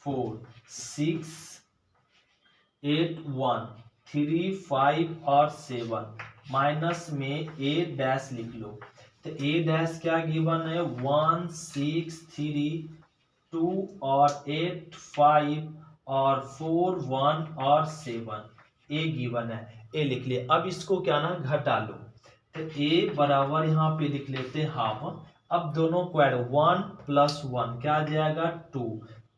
4 6 8 1 3 5 और 7 माइनस में ए डैश लिख लो। तो ए डैश क्या गिवन है 1 6 3 2 और 8 5 और 4 1 और 7 ए गिवन है, ए लिख लिए। अब इसको क्या ना घटा लो। तो ए बराबर यहाँ पे लिख लेते हैं हाफ। अब दोनों को ऐड 1 प्लस 1 क्या आ जाएगा 2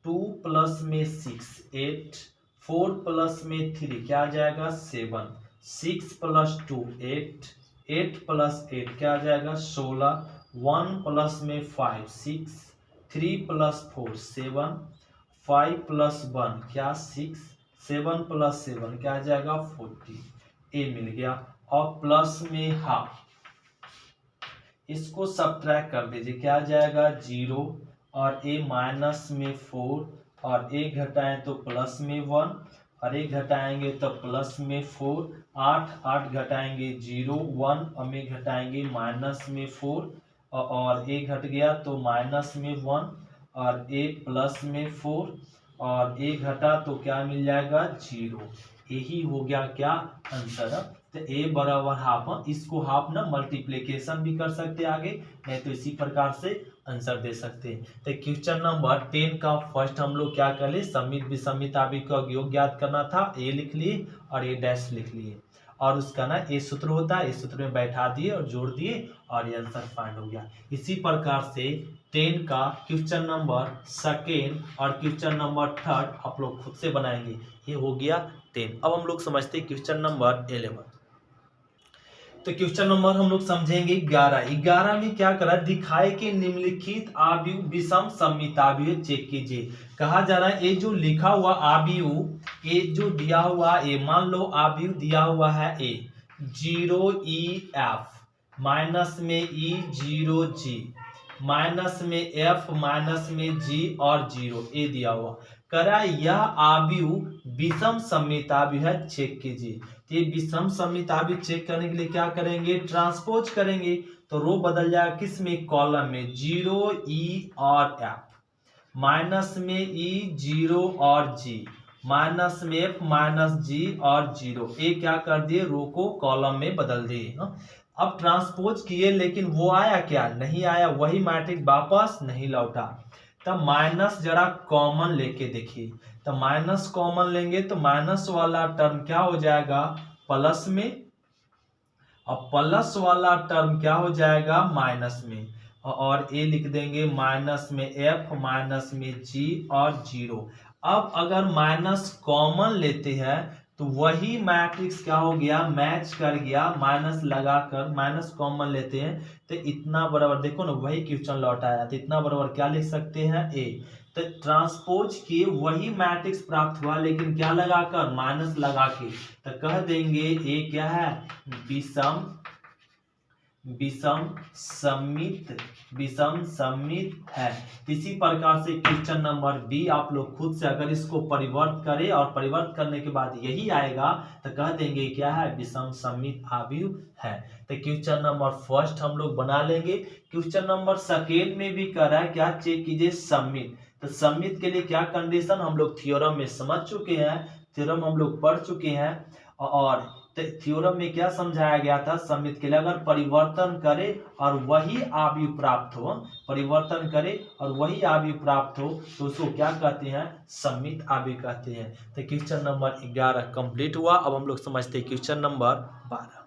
2 प्लस में 6 8 4 प्लस में 3 क्या आ जाएगा 7 6 प्लस 2 8 8 प्लस 8 क्या आ जाएगा 16 1 प्लस में 5 6 3 प्लस 4 7 5 प्लस 1 क्या 6 7 प्लस 7 क्या आ जाएगा 40, ए मिल गया। और प्लस में हाफ, इसको सब्ट्रैक्ट कर दीजिए, क्या आ जाएगा 0, और ए माइनस में 4, और ए घटाएं तो प्लस में 1, और एक घटाएंगे तो प्लस में 4, 8 घटाएंगे 0 1, और में घटाएंगे माइनस में 4, और ए घट गया तो माइनस में 1, और ए प्लस में 4, और ए घटा तो क्या मिल जाएगा 0। यही हो गया क्या आंसर। तो ए बराबर हाफ, इसको हाफ ना मल्टीप्लिकेशन भी कर सकते आगे, नहीं तो इसी प्रकार से आंसर दे सकते हैं। तो क्वेश्चन नंबर 10 का फर्स्ट हम लोग क्या कर लिए, समित विसमित आवेग का योग ज्ञात करना था, ए लिख लिए और ए डैश लिख लिए, और उसका ना ए सूत्र होता है, इस सूत्र में बैठा दिए और जोड़ दिए और ये आंसर फाइंड हो गया। इसी प्रकार से 10 का क्वेश्चन नंबर सेकेंड और क्वेश्चन नंबर थर्ड आप लोग खुद से बनाएंगे। ये हो गया 10। अब हम लोग समझते हैं क्वेश्चन नंबर 11। तो क्वेश्चन नंबर हम लोग समझेंगे 11 में क्या करा, दिखाए कि निम्नलिखित आव्यूह विषम सममिताव्यूह चेक कीजिए। कहा जा रहा है ये जो लिखा हुआ आव्यूह, ये जो दिया हुआ ए, मान लो आव्यूह दिया हुआ है ए 0 EF, माइनस में E 0 G, माइनस में F, माइनस में G और 0 ए दिया हुआ। करा यह आव्यूह विषम सममिताव्यूह है, चेक कीजिए। तो ये विषम सममिताव्यूह चेक करने के लिए क्या करेंगे, ट्रांसपोज करेंगे, तो रो बदल जाएगा किस में, कॉलम में 0 E और F, माइनस में E 0 और G, माइनस में F माइनस G और 0, ए क्या कर दिए, रो को कॉलम में बदल दिए। अब ट्रांसपोज किए लेकिन वो आया क्या, नहीं आया, वही मैट्रिक्स वापस नहीं लौटा। तब माइनस जरा कॉमन लेके देखिए, तो माइनस कॉमन लेंगे तो माइनस वाला टर्म क्या हो जाएगा प्लस में, और प्लस वाला टर्म क्या हो जाएगा माइनस में, और ए लिख देंगे माइनस में F, माइनस में G और 0। अब अगर माइनस कॉमन लेते हैं तो वही मैट्रिक्स क्या हो गया, मैच कर गया, माइनस लगाकर माइनस कॉमन लेते हैं तो इतना बराबर, देखो ना वही क्वेश्चन लौट आया, तो इतना बराबर क्या लिख सकते हैं ए। तो ट्रांसपोज किए वही मैट्रिक्स प्राप्त हुआ लेकिन क्या लगाकर, माइनस लगा के, तो कह देंगे ए क्या है, विषम सममित है। इसी प्रकार से क्वेश्चन नंबर बी आप लोग खुद से अगर इसको परिवर्त करें और परिवर्त करने के बाद यही आएगा तो कह देंगे क्या है, विषम सममित आव्यूह है। तो क्वेश्चन नंबर फर्स्ट हम लोग बना लेंगे। क्वेश्चन नंबर सेकेंड में भी कह रहा है क्या, चेक कीजिए सममित। तो सममित के लिए क्या कंडीशन हम लोग थ्योरम में समझ चुके हैं, थ्योरम हम लोग पढ़ चुके हैं, और थ्योरम में क्या समझाया गया था, सममित के लिए अगर परिवर्तन करे और वही आव्यूह प्राप्त हो, परिवर्तन करे और वही आव्यूह प्राप्त हो तो उसको क्या कहते हैं, सममित आव्यूह कहते हैं। तो क्वेश्चन नंबर 11 कंप्लीट हुआ। अब हम लोग समझते हैं क्वेश्चन नंबर 12।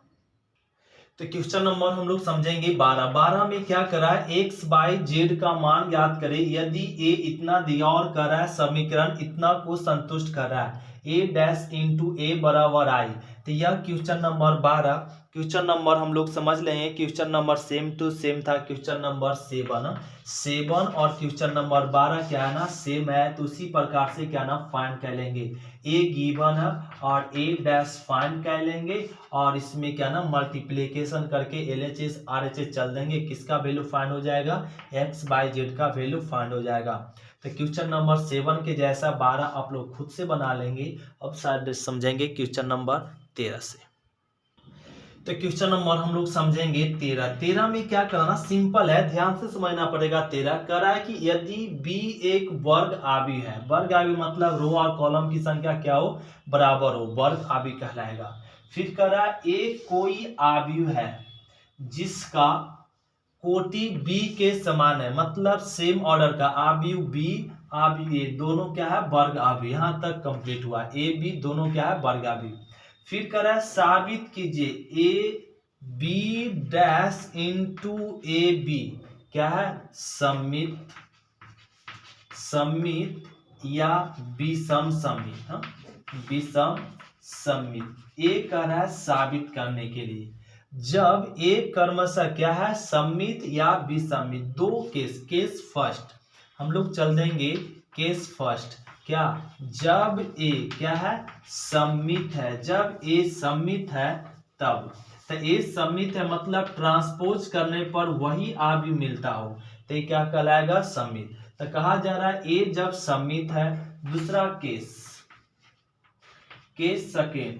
तो क्वेश्चन नंबर हम लोग समझेंगे 12 में क्या करा है, x बाई जेड का मान ज्ञात करें यदि a इतना दिया और कर रहा है समीकरण इतना को संतुष्ट कर रहा है, a डैश इंटू a बराबर आई। तो यह क्वेश्चन नंबर 12। क्वेश्चन नंबर हम लोग समझ लेंगे, question number same to same था क्वेश्चन नंबर 7 और क्वेश्चन नंबर 12 क्या है ना, सेम है, तो उसी प्रकार से क्या ना फाइंड कर लेंगे, ए गिवन है और ए डैश फाइंड कर लेंगे, और इसमें क्या ना मल्टीप्लिकेशन करके LHS RHS चल देंगे, किसका वैल्यू फाइंड हो जाएगा, x बाई जेड का वैल्यू फाइंड हो जाएगा। तो क्वेश्चन नंबर 7 के जैसा 12 आप लोग खुद से बना लेंगे। अब शायद समझेंगे क्वेश्चन नंबर 13 से। तो क्वेश्चन नंबर हम लोग समझेंगे 13 में क्या करना, सिंपल है, ध्यान से समझना पड़ेगा। 13 कह रहा है कि यदि b एक वर्ग आव्यूह है, वर्ग आव्यूह मतलब रो और कॉलम की संख्या क्या हो, बराबर हो, वर्ग आव्यूह कहलाएगा। फिर कह रहा है एक कोई आव्यूह है जिसका कोटि b के समान है, मतलब सेम ऑर्डर का आव्यूह b आव्यूह a दोनों क्या है, वर्ग आव्यूह। यहां तक कंप्लीट हुआ, a b दोनों क्या है, वर्ग आव्यूह। फिर कह रहा है साबित कीजिए A B dash into A B क्या है, सममित या विषम सममित, विषम सममित। ए कह रहा है साबित करने के लिए जब ए क्रमशः क्या है, सममित या विषमित। दो केस, केस फर्स्ट हम लोग चल देंगे, केस फर्स्ट क्या, जब ए क्या है, सममित है, जब ए सममित है तब। तो ए सममित है मतलब ट्रांसपोज करने पर वही आ भी मिलता हो, तो ये क्या कहलाएगा, सममित। तो कहा जा रहा है ए जब सममित है। दूसरा case, case second,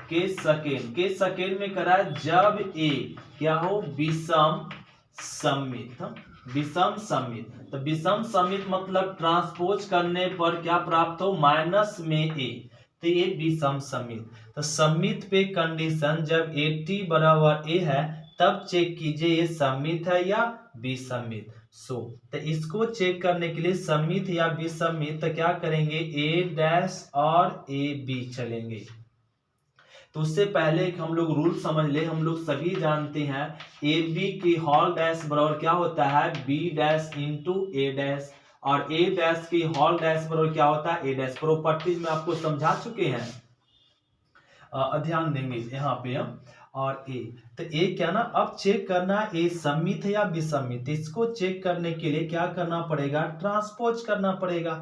case second में करा जब ए क्या हो, विषम सममित, विषम सममित। तो विषम सममित मतलब ट्रांसपोज करने पर क्या प्राप्त हो, माइनस में ए, तो ये विषम सममित। तो सममित पे कंडीशन जब ए टी बराबर ए है तब चेक कीजिए ये सममित है या विसम्मित। तो इसको चेक करने के लिए सममित या विसम्मित तो क्या करेंगे, ए डैश और ए बी चलेंगे। तो उससे पहले एक हम लोग रूल समझ ले, हम लोग सभी जानते हैं ए बी की होल डैश बराबर क्या होता है, B dash into A dash, और ए डैश की होल डैश बराबर क्या होता है, ए डैश। प्रॉपर्टीज में आपको समझा चुके हैं, ध्यान देंगे यहाँ पे हम। और ए, तो ए क्या ना, अब चेक करना ए सममित है या विसम्मित। इसको चेक करने के लिए क्या करना पड़ेगा, ट्रांसपोज करना पड़ेगा।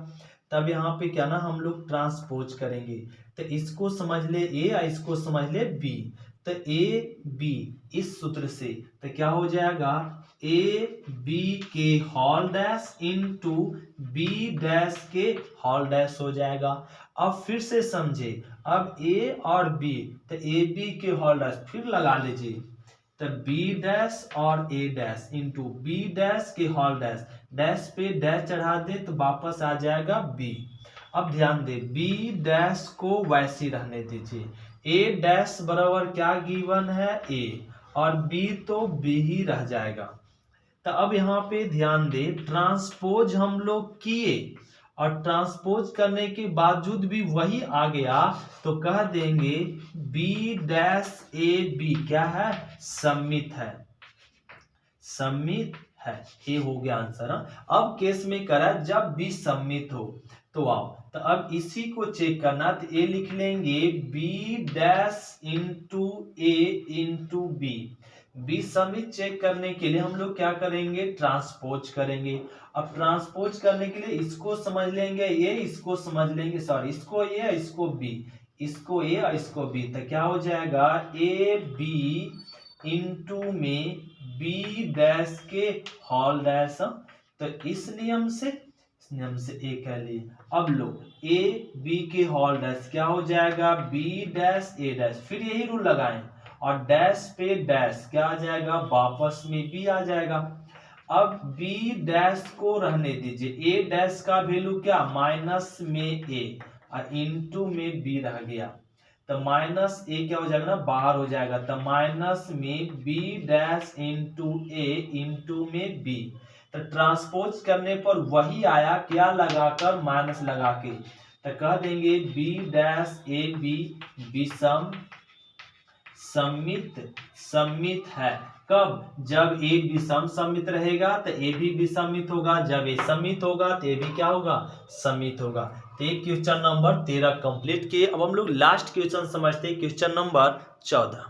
तब यहाँ पे क्या ना हम लोग ट्रांसपोज करेंगे। तो इसको समझ ले ए और इसको समझ ले बी। तो ए बी इस सूत्र से तो क्या हो जाएगा, ए बी के whole dash into B dash के होल डैश हो जाएगा। अब फिर से समझे, अब ए और बी, तो ए बी के होल डैश फिर लगा लीजिए, तो बी डैश और ए डैश इंटू बी डैश के होल डैश, डैश पे डैश चढ़ा दे तो वापस आ जाएगा बी। अब ध्यान दे, बी डैश को वैसे रहने दीजिए, ए डैश बराबर क्या गिवन है, ए, और बी तो बी ही रह जाएगा। तो अब यहाँ पे ध्यान दे, ट्रांसपोज हम लोग किए और ट्रांसपोज करने के बावजूद भी वही आ गया तो कह देंगे बी डैश ए बी क्या है, सममित है, सममित है। ये हो गया आंसर। अब केस में करा जब बी सममित हो, तो आओ, तो अब इसी को चेक करना, तो ए लिख लेंगे बी डैश इंटू ए इंटू बी। बी सममित चेक करने के लिए हम लोग क्या करेंगे, ट्रांसपोज करेंगे। अब ट्रांसपोज करने के लिए इसको समझ लेंगे ए, इसको समझ लेंगे, सॉरी इसको ए इसको बी, इसको ए और इसको बी, तो क्या हो जाएगा, ए बी इंटू में बी डैश के होल डैश। तो इस नियम से ए कह लिए। अब लो ए बी के होल डैश क्या हो जाएगा, बी डैश ए डैश, फिर यही रूल लगाएं और डैश पे डैश क्या आ जाएगा, वापस में बी आ जाएगा। अब बी डैश को रहने दीजिए, ए डैश का वैल्यू क्या, माइनस में ए और इंटू में बी रह गया, तो माइनस ए क्या हो जाएगा ना, बाहर हो जाएगा, तो माइनस में बी डैश इंटू ए इंटू में बी। तो ट्रांसपोज करने पर वही आया, क्या लगाकर, माइनस लगा के, तो कह देंगे बी डैश ए बी विषम सममित, सममित है। कब, जब ए विषम सममित रहेगा तो ए भी विषमित होगा, जब ए सममित होगा तो ए भी क्या होगा, सममित होगा। तो ये क्वेश्चन नंबर 13 कंप्लीट किए। अब हम लोग लास्ट क्वेश्चन समझते हैं, क्वेश्चन नंबर 14।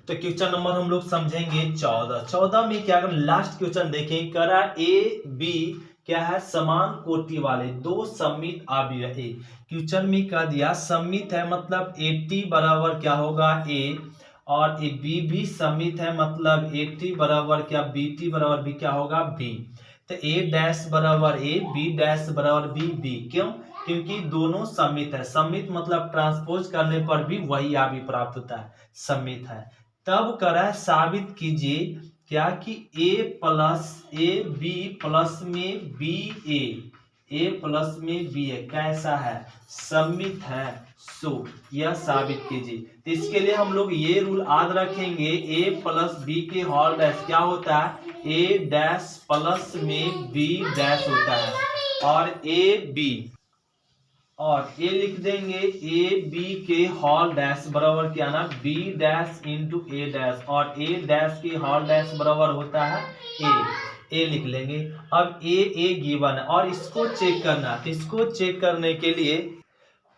तो क्वेश्चन नंबर हम लोग समझेंगे 14 में क्या करें, लास्ट क्वेश्चन देखें, करा ए बी क्या है, समान कोटि वाले दो सममित अवयव। ए क्वेश्चन में कह दिया सममित है मतलब ए टी बराबर क्या होगा, ए, और ए बी भी सममित है मतलब ए टी बराबर क्या, बी टी बराबर भी क्या होगा, बी। तो ए डैश बराबर ए, बी डैश बराबर बी, बी क्यों, क्योंकि दोनों सममित है। सममित मतलब ट्रांसपोज करने पर भी वही आ भी प्राप्त होता है, सममित है। तब करा साबित कीजिए क्या कि ए प्लस ए बी प्लस में बी ए प्लस में बी ए कैसा है, सममित है। सो यह साबित कीजिए। तो इसके लिए हम लोग ये रूल याद रखेंगे, ए प्लस बी के होल डैश क्या होता है, ए डैश प्लस में बी डैश होता है, और ए बी और ए लिख देंगे ए बी के होल डैश बराबर क्या ना, B dash into A dash, और ए डैश के होल डैश बराबर होता है ए लिख लेंगे। अब ए गिवन है और इसको चेक करना, तो इसको चेक करने के लिए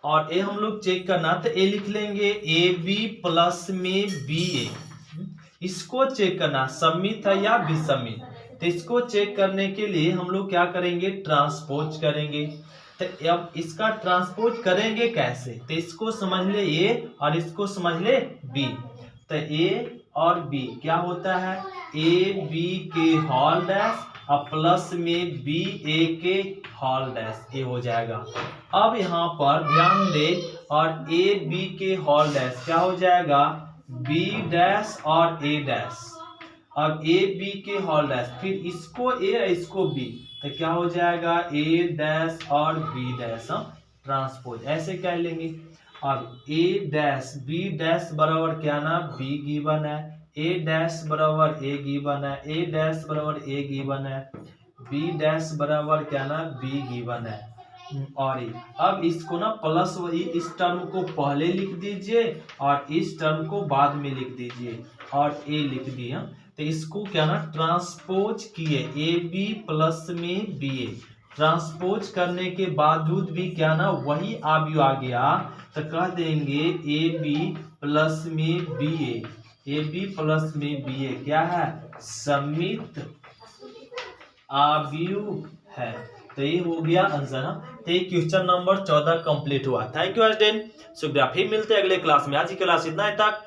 और ए हम लोग चेक करना, तो ए लिख लेंगे ए बी प्लस में बी ए। इसको चेक करना सममित है या विसम्मित, तो इसको चेक करने के लिए हम लोग क्या करेंगे, ट्रांसपोज करेंगे। तो अब इसका ट्रांसपोज करेंगे कैसे, तो इसको समझ ले ए और इसको समझ ले बी। तो ए और बी क्या होता है, ए बी के होल डैश और प्लस में बी ए के होल डैश, ये हो जाएगा। अब यहाँ पर ध्यान दे, और ए बी के होल डैश क्या हो जाएगा, बी डैश और ए डैश। अब ए बी के होल डैश, फिर इसको ए इसको बी, तो क्या हो जाएगा, ए डैश और बी डैश। हम ट्रांसपोज ऐसे कह लेंगे। अब ए डैश बी डैश बराबर क्या ना, बी गिवन है, ए डैश बराबर ए गिवन है, ए डैश बराबर ए गिवन है, बी डैश बराबर क्या ना, बी गिवन है। और अब इसको ना प्लस वही, इस टर्म को पहले लिख दीजिए और इस टर्म को बाद में लिख दीजिए, और ए लिख दिया। तो इसको क्या ना ट्रांसपोज किए, ए बी प्लस में बी ए, ट्रांसपोज करने के बावजूद भी क्या ना वही आव्यूह आ गया, तो कह देंगे ए बी प्लस में बी ए बी प्लस में बी ए क्या है, सममित आव्यूह है। तो ये हो गया आंसर। तो ये क्वेश्चन नंबर 14 कंप्लीट हुआ। थैंक यू स्टूडेंट, शुक्रिया। फिर मिलते हैं अगले क्लास में। आज की क्लास इतना ही तक।